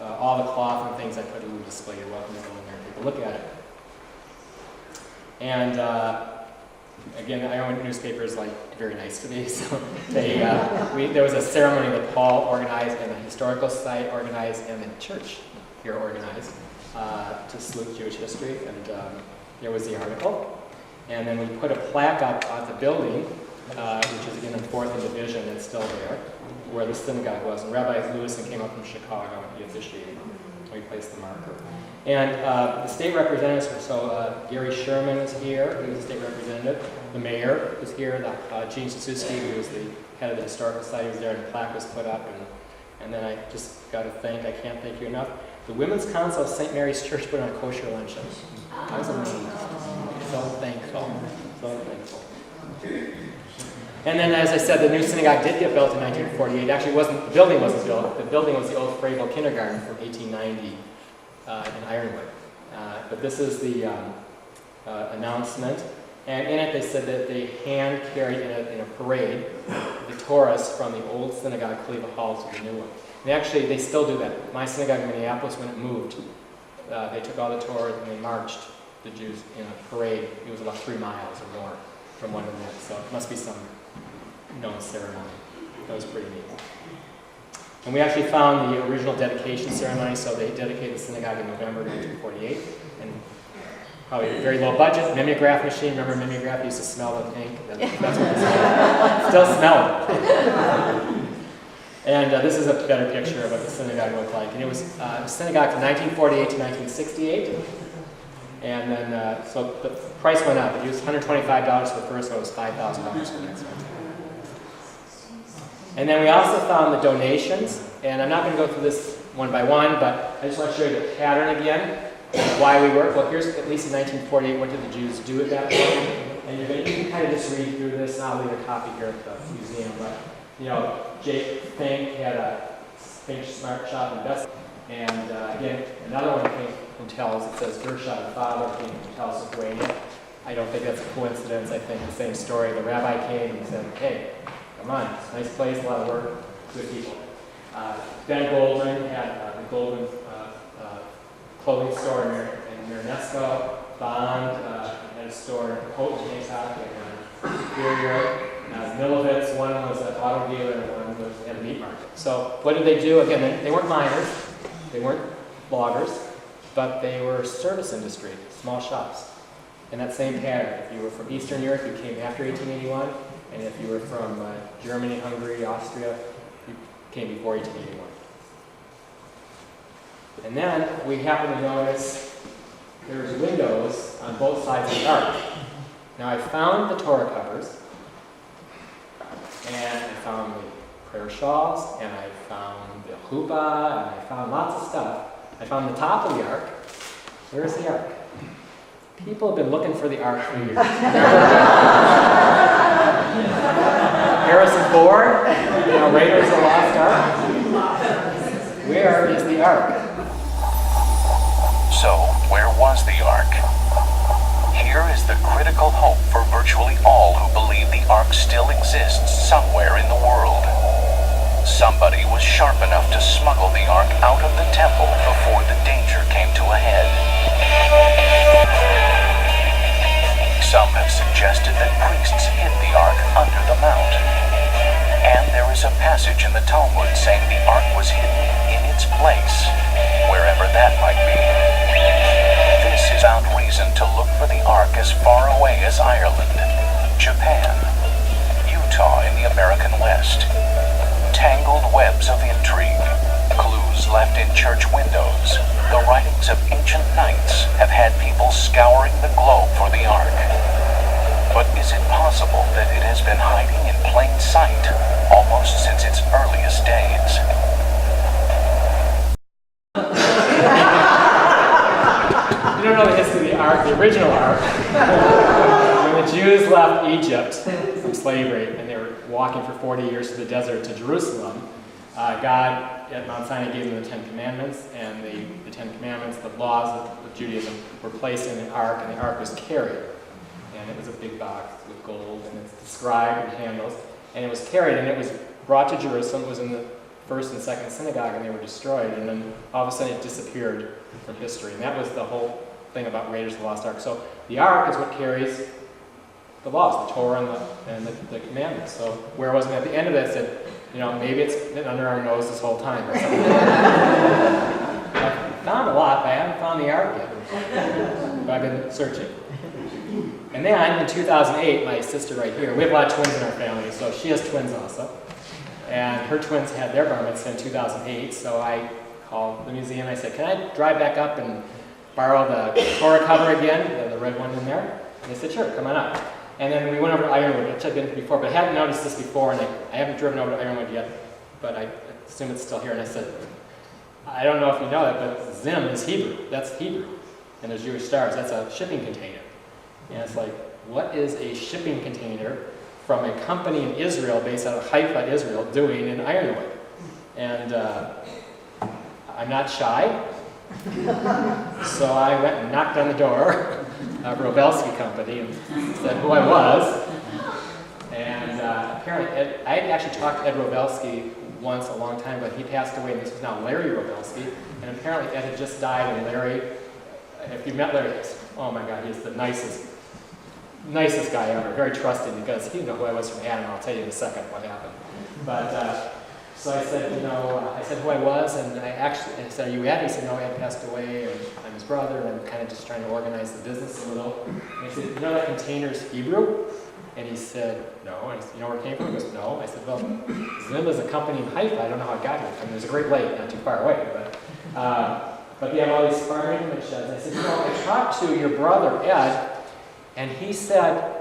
all the cloth and things I put in the display. You're welcome to go in there and take a look at it. And again, the Ironwood newspaper is like very nice to me. So there was a ceremony that Paul organized, and the Historical Society organized, and the church here organized to salute Jewish history. And there was the article. And then we put a plaque up at the building, which is again in 4th and Division, and it's still there, where the synagogue was. And Rabbi Lewison came up from Chicago and he officiated. We placed the marker. And the state representatives, so Gary Sherman is here, he was the state representative. The mayor was here, Gene Suzuki, who was the head of the Historical Society, was there, and a plaque was put up. And then I just got to I can't thank you enough. The Women's Council of St. Mary's Church put on kosher luncheon. I was amazed. So thankful. So thankful. And then, as I said, the new synagogue did get built in 1948. Actually, the building wasn't built. The building was the old Frabel Kindergarten from 1890 in Ironwood. But this is the announcement. And in it, they said that they hand carried in a parade the Torahs from the old synagogue, Kaliva Hall, to the new one. And actually, they still do that. My synagogue in Minneapolis, when it moved, they took all the Torahs and they marched the Jews in a parade. It was about 3 miles or more from one to the next. So it must be some known ceremony. That was pretty neat. And we actually found the original dedication ceremony. So they dedicated the synagogue in November 1948. And probably a very low budget, mimeograph machine. Remember mimeograph used to smell the ink? That's what it smelled. Still smell it. And this is a better picture of what the synagogue looked like. And it was a synagogue from 1948 to 1968. And then, so the price went up. It used $125 for the first one, it was $5,000 for the next one. And then we also found the donations, and I'm not going to go through this one by one, but I just want to show you the pattern again, why we work. Well, here's at least in 1948, what did the Jews do at that point? And you can kind of just read through this, and I'll leave a copy here at the museum. But, you know, Jake Fink had a Fink Smart Shop in Best. And again, another one from Tells, it says Gershon, the father, came from Tells, Lithuania. I don't think that's a coincidence. I think the same story. The rabbi came and said, hey, come on, it's a nice place, a lot of work, good people. Ben Goldman had the Goldman clothing store in Miranesco. Bond had a store in Houghton, Hancock, and Superior. Milovitz, one was an auto dealer and one was at a meat market. So what did they do? Again, they weren't miners, they weren't loggers, but they were service industry, small shops. And that same pattern, if you were from Eastern Europe, you came after 1881, and if you were from Germany, Hungary, Austria, you came before 1881. And then we happen to notice there's windows on both sides of the ark. Now I found the Torah covers, and I found the prayer shawls, and I found the chuppah, and I found lots of stuff. I found the top of the ark. Where's the ark? People have been looking for the ark for years. Harrison Ford, Raiders of the Lost Ark. Where is the ark? So, where was the Ark? Here is the critical hope for virtually all who believe the Ark still exists somewhere in the world. Somebody was sharp enough to smuggle the Ark out of the temple before the danger came to a head. Some have suggested that priests hid the Ark under the mount. And there is a passage in the Talmud saying the Ark was hidden in its place, wherever that might be. This is found reason to look for the Ark as far away as Ireland, Japan, Utah in the American West. Tangled webs of intrigue, clues left in church windows, the writings of ancient knights have had people scouring the globe for the Ark. But is it possible that it has been hiding in plain sight almost since its earliest days? You don't know the history of the Ark, the original Ark. When the Jews left Egypt from slavery and they were walking for 40 years through the desert to Jerusalem, God at Mount Sinai gave them the Ten Commandments, and the Ten Commandments, the laws of Judaism, were placed in the Ark, and the Ark was carried. And it was a big box with gold, and it's described and handles, and it was carried, and it was brought to Jerusalem. It was in the first and second synagogue, and they were destroyed, and then all of a sudden it disappeared from history, and that was the whole thing about Raiders of the Lost Ark. So the Ark is what carries the laws, the Torah and the commandments. So where was it? At the end of it, it said, maybe it's been under our nose this whole time. Or something. I found a lot, but I haven't found the Ark yet. But I've been searching. And then in 2008, my sister right here, we have a lot of twins in our family, so she has twins also. And her twins had their bar mitzvah in 2008, so I called the museum and I said, can I drive back up and borrow the Torah cover again, the red one in there? And they said, sure, come on up. And then we went over to Ironwood, which I've been before, but I hadn't noticed this before, and I haven't driven over to Ironwood yet, but I assume it's still here. And I said, I don't know if you know that, but Zim is Hebrew. That's Hebrew. And there's Jewish stars. That's a shipping container. And it's like, what is a shipping container from a company in Israel, based out of Haifa, Israel, doing in Ironwood? And I'm not shy. So I went and knocked on the door of Robelski Company and said who I was. And apparently, I had actually talked to Ed Robelski once a long time ago. He passed away, and this was now Larry Robelski. And apparently Ed had just died, and Larry, if you met Larry, oh my God, he's the nicest guy ever, very trusting, because he knew who I was from Adam. I'll tell you in a second what happened. But so I said, I said who I was, and I said, are you Ed? He said, no, Ed passed away, and I'm his brother, and I'm kind of just trying to organize the business a little. And I said, that container's Hebrew? And he said, no. And I said, where it came from? He goes, no. I said, well, Zim is a company in Haifa. I don't know how it got here. I mean, there's a great lake not too far away, but But they have all these farm implement sheds. I said, I talked to your brother, Ed, and he said,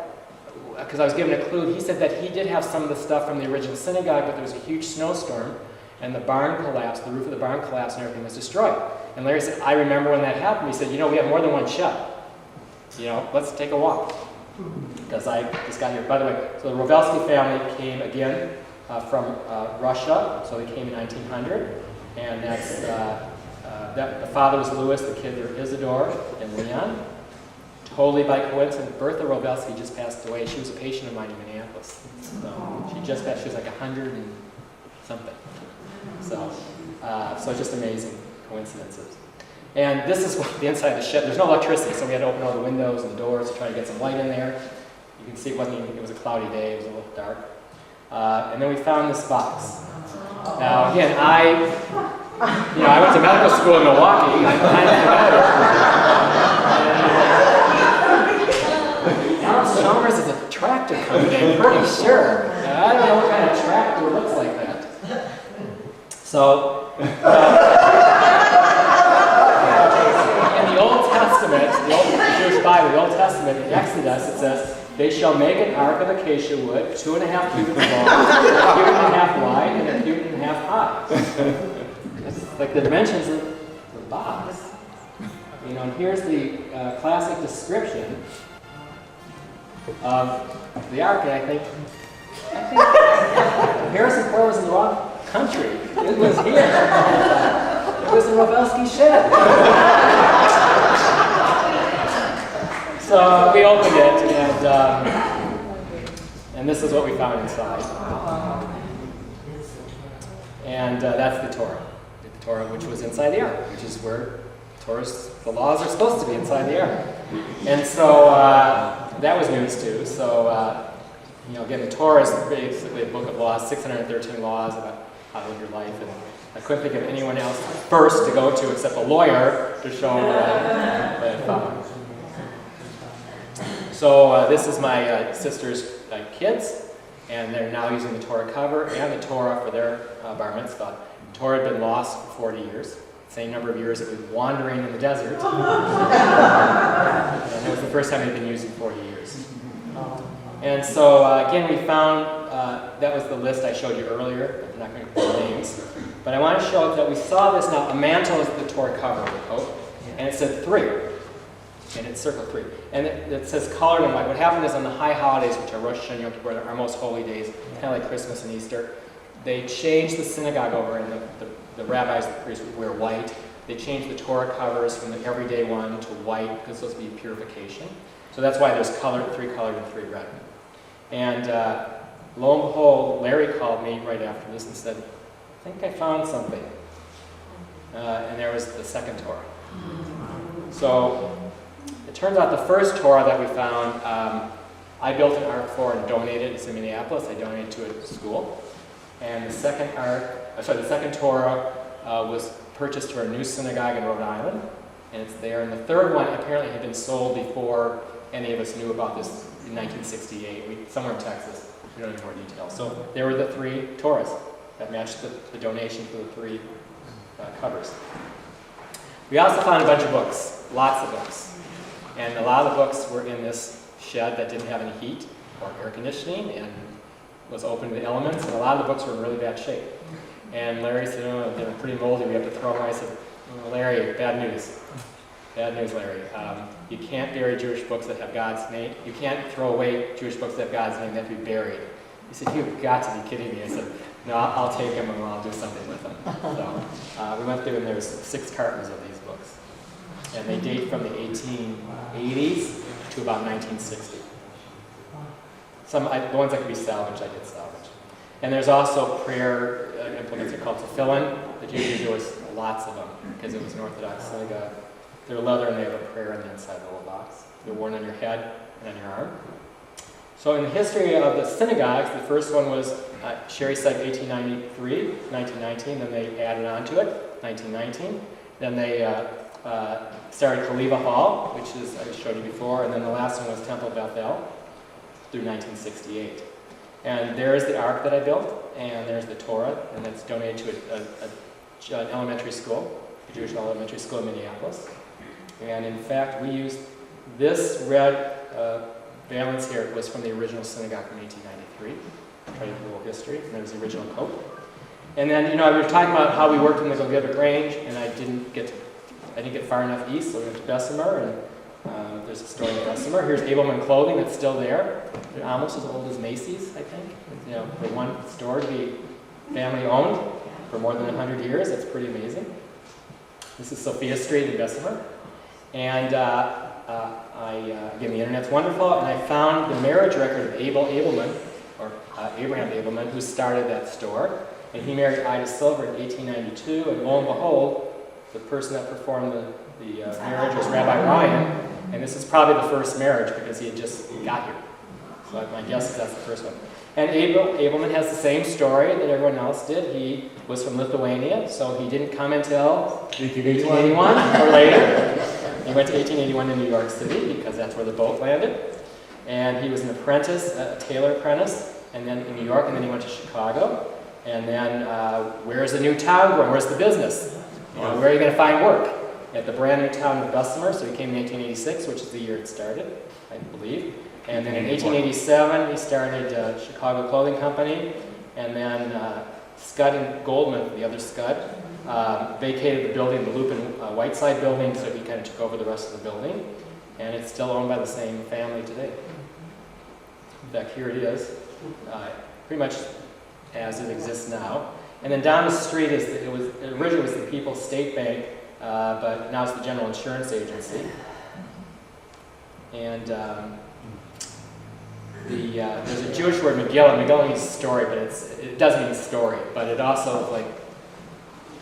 because I was given a clue, he said that he did have some of the stuff from the original synagogue, but there was a huge snowstorm, and the barn collapsed, the roof of the barn collapsed, and everything was destroyed. And Larry said, I remember when that happened. He said, we have more than one shed. Let's take a walk. Because I just got here. By the way, so the Rovelski family came again from Russia, so they came in 1900, and that's, the father was Louis, the kids are Isidore and Leon. Totally by coincidence, Bertha Rovelski just passed away. She was a patient of mine in Minneapolis. So she just passed, she was like 100 and something. So it's just amazing coincidences. And this is the inside of the shed. There's no electricity, so we had to open all the windows and the doors to try to get some light in there. You can see it was a cloudy day, it was a little dark. And then we found this box. Now again, I went to medical school in Milwaukee. I kind of forgot it. Chalmers is a tractor company, I'm pretty sure. I don't know what kind of tractor looks like that. So, in the Old Testament, the Jewish Bible, the Old Testament, in Exodus, it says, they shall make an ark of acacia wood, 2.5 cubits long, 1.5 cubits wide, and 1.5 cubits high. It's like the dimensions of the box. And here's the classic description of the ark, and I think Harrison Ford was in the wrong country. It was here. It was the Rovelski shed. So we opened it, and this is what we found inside. And that's the Torah, which was inside the ark, which is where the laws are supposed to be inside the ark. And so that was news too. So again, the Torah is basically a book of laws, 613 laws about how to live your life, and I couldn't think of anyone else first to go to except a lawyer to show what I found. So this is my sister's kids, and they're now using the Torah cover and the Torah for their bar mitzvah. The Torah had been lost for 40 years, same number of years it was wandering in the desert. And it was the first time it had been used in 40 years. And so again, we found, that was the list I showed you earlier. I'm not going to put names. But I want to show that we saw this now. A mantle is the Torah cover of the coat, and it said 3. And it's circled 3. And it says colored in white. What happened is on the high holidays, which are Rosh Hashanah, Yom Kippur, our most holy days, kind of like Christmas and Easter, they changed the synagogue over, and the rabbis, the priests would wear white. They changed the Torah covers from the everyday one to white because it's supposed to be purification. So that's why there's 3 colored and 3 red. And lo and behold, Larry called me right after this and said, I think I found something. And there was the second Torah. So it turns out the first Torah that we found, I built an ark for and donated. It's in Minneapolis. I donated to a school. And the second Torah was purchased for a new synagogue in Rhode Island, and it's there. And the third one apparently had been sold before any of us knew about this in 1968, somewhere in Texas. We don't have more details. So there were the 3 Torahs that matched the donation for the 3 covers. We also found a bunch of books, lots of books. And a lot of the books were in this shed that didn't have any heat or air conditioning and was open to the elements, and a lot of the books were in really bad shape. And Larry said, they're pretty moldy, we have to throw them away. I said, Larry, bad news. Bad news, Larry. You can't bury Jewish books that have God's name. You can't throw away Jewish books that have God's name. They have to be buried. He said, you've got to be kidding me. I said, no, I'll take them and I'll do something with them. So we went through, and there was 6 cartons of these books. And they date from the 1880s to about 1960. The ones that could be salvaged, I did salvage. And there's also prayer implements are called tefillin. The Jews there was lots of them because it was an Orthodox synagogue. They're leather and they have a prayer on the inside of the little box. They're worn on your head and on your arm. So in the history of the synagogues, the first one was Sherry said 1893, 1919. Then they added on to it, 1919. Then they started Khaliva Hall, which is I showed you before, and then the last one was Temple Bethel through 1968. And there's the ark that I built, and there's the Torah, and that's donated to an elementary school. Jewish Elementary School in Minneapolis. And in fact, we used this red valance here was from the original synagogue from 1893. I'll try to do a little history, and that was the original coat. And then, we were talking about how we worked in the Gogebic Range, and I didn't get far enough east, so we went to Bessemer, and there's a store in Bessemer. Here's Abelman Clothing that's still there. They're almost as old as Macy's, I think. For one store to be family owned for more than 100 years, that's pretty amazing. This is Sophia Street in Bessemer. And again, the internet's wonderful, and I found the marriage record of Abraham Abelman, who started that store. And he married Ida Silver in 1892, and lo and behold, the person that performed the marriage was Rabbi Ryan, and this is probably the first marriage because he had just got here. So my guess is that's the first one. And Abelman has the same story that everyone else did. He was from Lithuania, so he didn't come until 1881 or later. He went to 1881 in New York City because that's where the boat landed. And he was an apprentice, a tailor apprentice, and then in New York, and then he went to Chicago. And then where's the new town growing? Where's the business? Where are you going to find work? At the brand new town of Bessemer, so he came in 1886, which is the year it started, I believe. And then in 1887, he started Chicago Clothing Company, and then Scud and Goldman, the other Scud, vacated the building, the Loop and Whiteside building, so he kind of took over the rest of the building, and it's still owned by the same family today. In fact, here it is, pretty much as it exists now. And then down the street originally was the People's State Bank, but now it's the General Insurance Agency. And there's a Jewish word, Megillah. Megillah means story, but it does mean story. But it also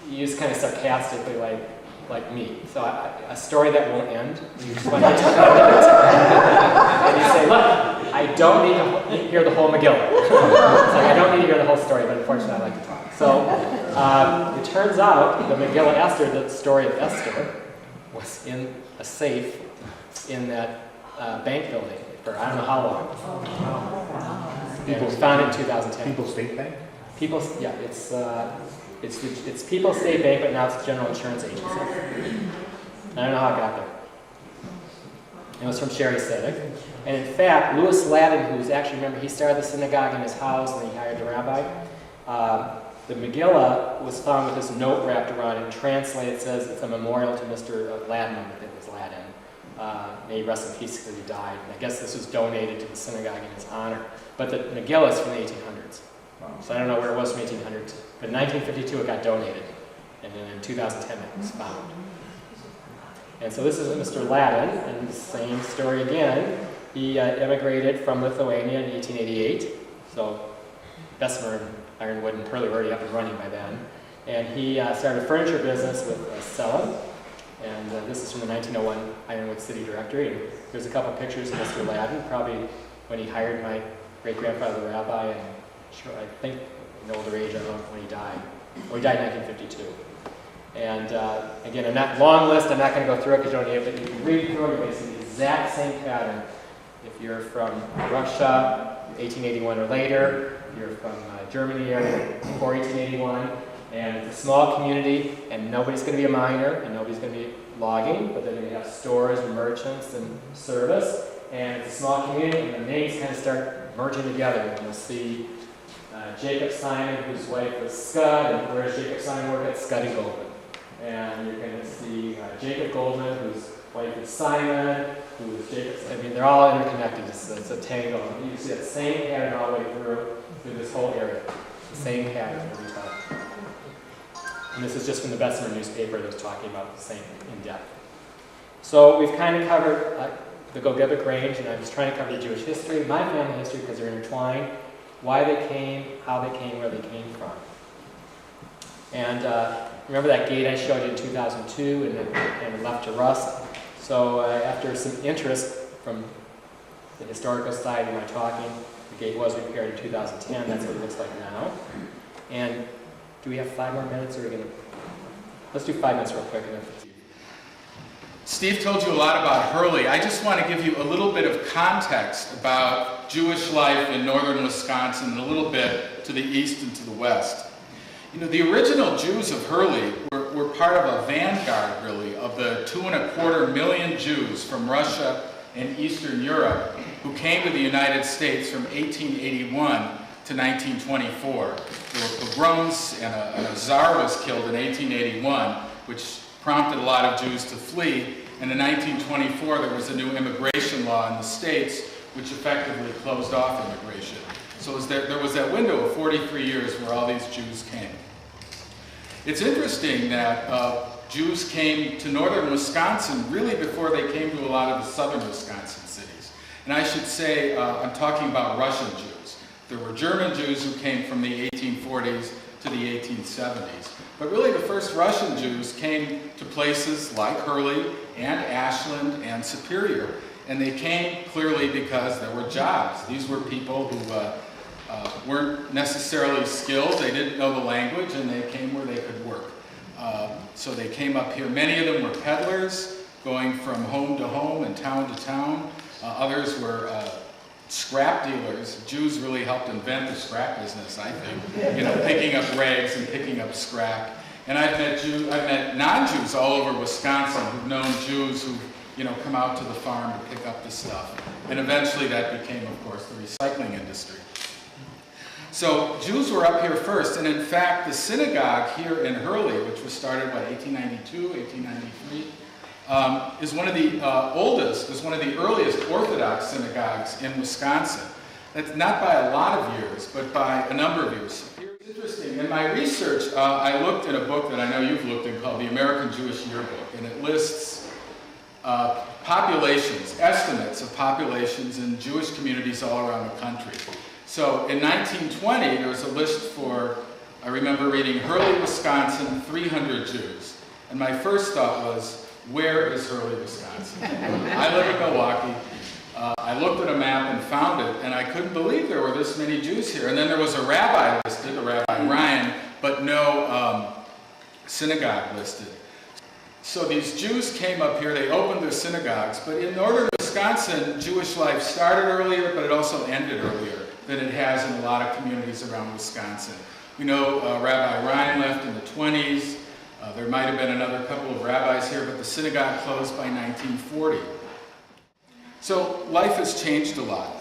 used kind of sarcastically, like me. So a story that won't end. You just want to get to and you say, look, I don't need to hear the whole Megillah. It's like I don't need to hear the whole story, but unfortunately I like to talk. So it turns out the Megillah Esther, the story of Esther, was in a safe in that bank building for I don't know how long. It was founded in 2010. People's State Bank? It's People's State Bank, but now it's the General Insurance Agency. I don't know how it got there. It was from Sherry Sedek. And in fact, Louis Ladin, who was actually, remember, he started the synagogue in his house and he hired the rabbi. The Megillah was found with this note wrapped around it, and translated, it says it's a memorial to Mr. Ladin, I think it was Ladin. May he rest in peace because he died. And I guess this was donated to the synagogue in his honor. But the Megillah is from the 1800s. So I don't know where it was from 1800s. But in 1952 it got donated. And then in 2010 it was found. And so this is Mr. Ladin, and the same story again. He immigrated from Lithuania in 1888. So Bessemer and Ironwood and Hurley were already up and running by then. And he started a furniture business with Sellen. And this is from the 1901 Ironwood City Directory. And there's a couple of pictures of Mr. Ladin, probably when he hired my great-grandfather, the rabbi, and sure, I think in older age, I don't know when he died. Well, he died in 1952. And again, in that long list, I'm not going to go through it because you don't need it, but you can read through it. It's the exact same pattern. If you're from Russia, 1881 or later, you're from Germany area before 1881, and it's a small community, and nobody's going to be a miner, and nobody's going to be logging, but they're going to have stores and merchants and service, and it's a small community, and the names kind of start merging together. And you'll see Jacob Simon, whose wife was Scud, and where does Jacob Simon work at? Scud and Goldman. And you're going to see Jacob Goldman, whose wife is Simon, who is Jacob. I mean, they're all interconnected. It's a tangle. You can see that same pattern all the way through this whole area. The same pattern every time. And this is just from the Bessemer newspaper that was talking about the same in depth. So we've kind of covered the Gogebic Range, and I was trying to cover the Jewish history, my family history, because they're intertwined, why they came, how they came, where they came from. And remember that gate I showed you in 2002 and it left to rust? So after some interest from the Historical Society in my talking, the gate was repaired in 2010. That's what it looks like now. And do we have 5 more minutes, or are we going to... Let's do 5 minutes real quick. And then Steve told you a lot about Hurley. I just want to give you a little bit of context about Jewish life in northern Wisconsin and a little bit to the east and to the west. You know, the original Jews of Hurley were part of a vanguard, really, of the 2.25 million Jews from Russia and Eastern Europe who came to the United States from 1881 to 1924. There were pogroms, and a czar was killed in 1881, which prompted a lot of Jews to flee. And in 1924, there was a new immigration law in the States, which effectively closed off immigration. So there was that window of 43 years where all these Jews came. It's interesting that Jews came to northern Wisconsin really before they came to a lot of the southern Wisconsin cities. And I should say, I'm talking about Russian Jews. There were German Jews who came from the 1840s to the 1870s. But really the first Russian Jews came to places like Hurley and Ashland and Superior. And they came clearly because there were jobs. These were people who weren't necessarily skilled, they didn't know the language, and they came where they could work. So they came up here. Many of them were peddlers, going from home to home and town to town. Others were scrap dealers. Jews really helped invent the scrap business, I think. You know, picking up rags and picking up scrap. And I've met non-Jews all over Wisconsin who've known Jews who, you know, come out to the farm to pick up the stuff. And eventually that became, of course, the recycling industry. So Jews were up here first, and in fact, the synagogue here in Hurley, which was started, 1892, 1893, is one of the oldest, was one of the earliest Orthodox synagogues in Wisconsin. That's not by a lot of years, but by a number of years. It's interesting. In my research, I looked in a book that I know you've looked in called the American Jewish Yearbook, and it lists populations, estimates of populations in Jewish communities all around the country. So in 1920, there was a list for, I remember reading Hurley, Wisconsin, 300 Jews. And my first thought was, where is Hurley, Wisconsin? I live in Milwaukee. I looked at a map and found it, and I couldn't believe there were this many Jews here. And then there was a rabbi listed, a Rabbi Ryan, but no synagogue listed. So these Jews came up here, they opened their synagogues, but in northern Wisconsin, Jewish life started earlier, but it also ended earlier than it has in a lot of communities around Wisconsin. We know Rabbi Ryan left in the 20s. There might have been another couple of rabbis here, but the synagogue closed by 1940. So life has changed a lot.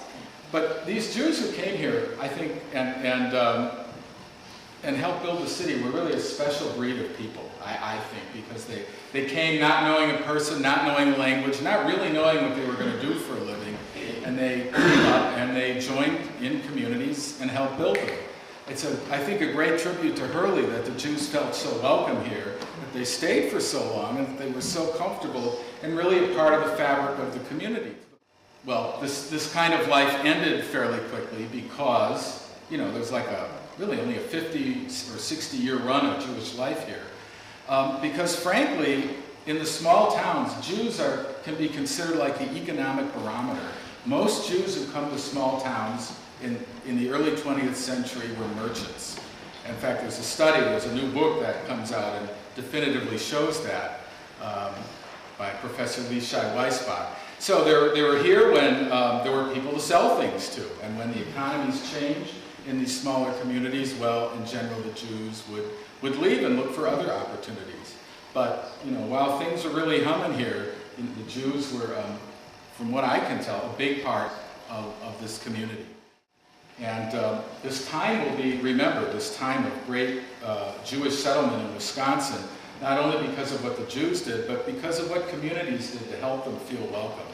But these Jews who came here, I think, and helped build the city were really a special breed of people, I think, because they came not knowing a person, not knowing the language, not really knowing what they were going to do for a living. And they came up and they joined in communities and helped build them. It's, I think, a great tribute to Hurley that the Jews felt so welcome here, that they stayed for so long, and that they were so comfortable and really a part of the fabric of the community. Well, this kind of life ended fairly quickly because, you know, there's like really only a 50 or 60 year run of Jewish life here. Because frankly, in the small towns, Jews can be considered like the economic barometer. Most Jews who come to small towns in the early 20th century were merchants. In fact, there's a new book that comes out and definitively shows that by Professor Leishai Weisbach. So they were here when there were people to sell things to, and when the economies changed in these smaller communities, well, in general, the Jews would leave and look for other opportunities. But, you know, while things were really humming here, the Jews were, from what I can tell, a big part of this community. And this time will be remembered, this time of great Jewish settlement in Wisconsin, not only because of what the Jews did, but because of what communities did to help them feel welcome.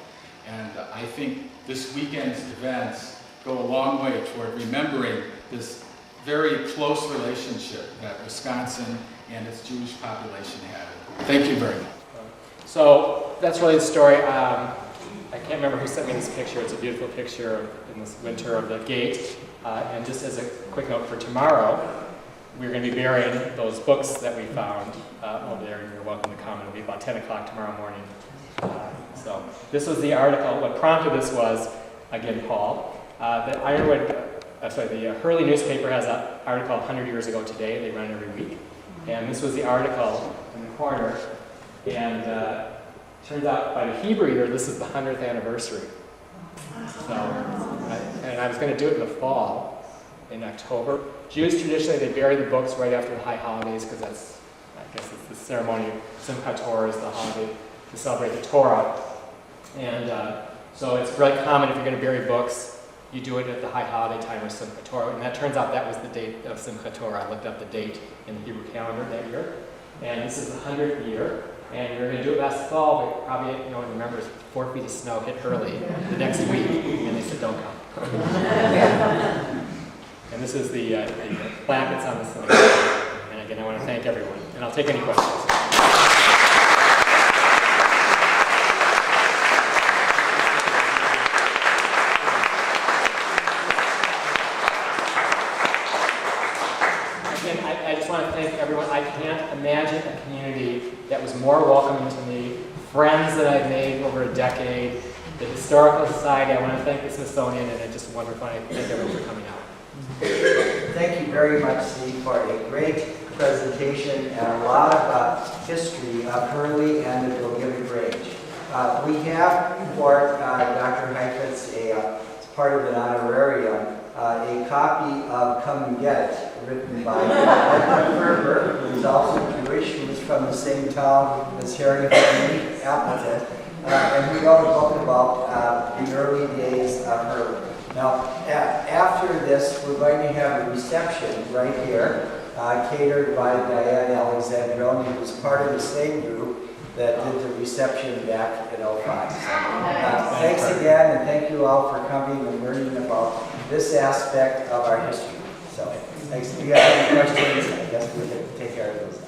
And I think this weekend's events go a long way toward remembering this very close relationship that Wisconsin and its Jewish population had. Thank you very much. So that's really the story. I can't remember who sent me this picture. It's a beautiful picture in this winter of the gate. And just as a quick note for tomorrow, we're going to be burying those books that we found over there. You're welcome to come. It'll be about 10 o'clock tomorrow morning. So this was the article. What prompted this was, again, Paul, the the Hurley newspaper has an article 100 years ago today. They run every week. And this was the article in the corner. And turns out by the Hebrew year, this is the 100th anniversary. So, and I was going to do it in the fall, in October. Jews traditionally, they bury the books right after the high holidays because that's, I guess it's the ceremony of Simchat Torah is the holiday to celebrate the Torah. And so it's really common if you're going to bury books, you do it at the high holiday time of Simchat Torah. And that turns out that was the date of Simchat Torah. I looked up the date in the Hebrew calendar that year. And this is the 100th year. And we were going to do it last fall, but probably, remember, 4 feet of snow hit Hurley the next week. And they said, don't come. And this is the plaque that's on the sign. And again, I want to thank everyone. And I'll take any questions. I just want to thank everyone. I can't imagine a community that was more welcoming to me, friends that I've made over a decade, the Historical Society. I want to thank the Smithsonian, and it's just wonderful. I thank everyone for coming out. Thank you very much, Steve, for a great presentation and a lot of history of Hurley and the Gogebic Range. We have for Dr. Heifetz, as part of an honorarium, a copy of Come and Get It, written by Ferber, who is also Jewish, who is from the same town as Harry Appleton, and he wrote a book about the early days of Hurley. Now, after this, we're going to have a reception right here, catered by Diane Alexandroni, who's part of the same group that did the reception back in 05. Thanks again, and thank you all for coming and learning about this aspect of our history. So, thanks. If you have any questions, I guess we can take care of those.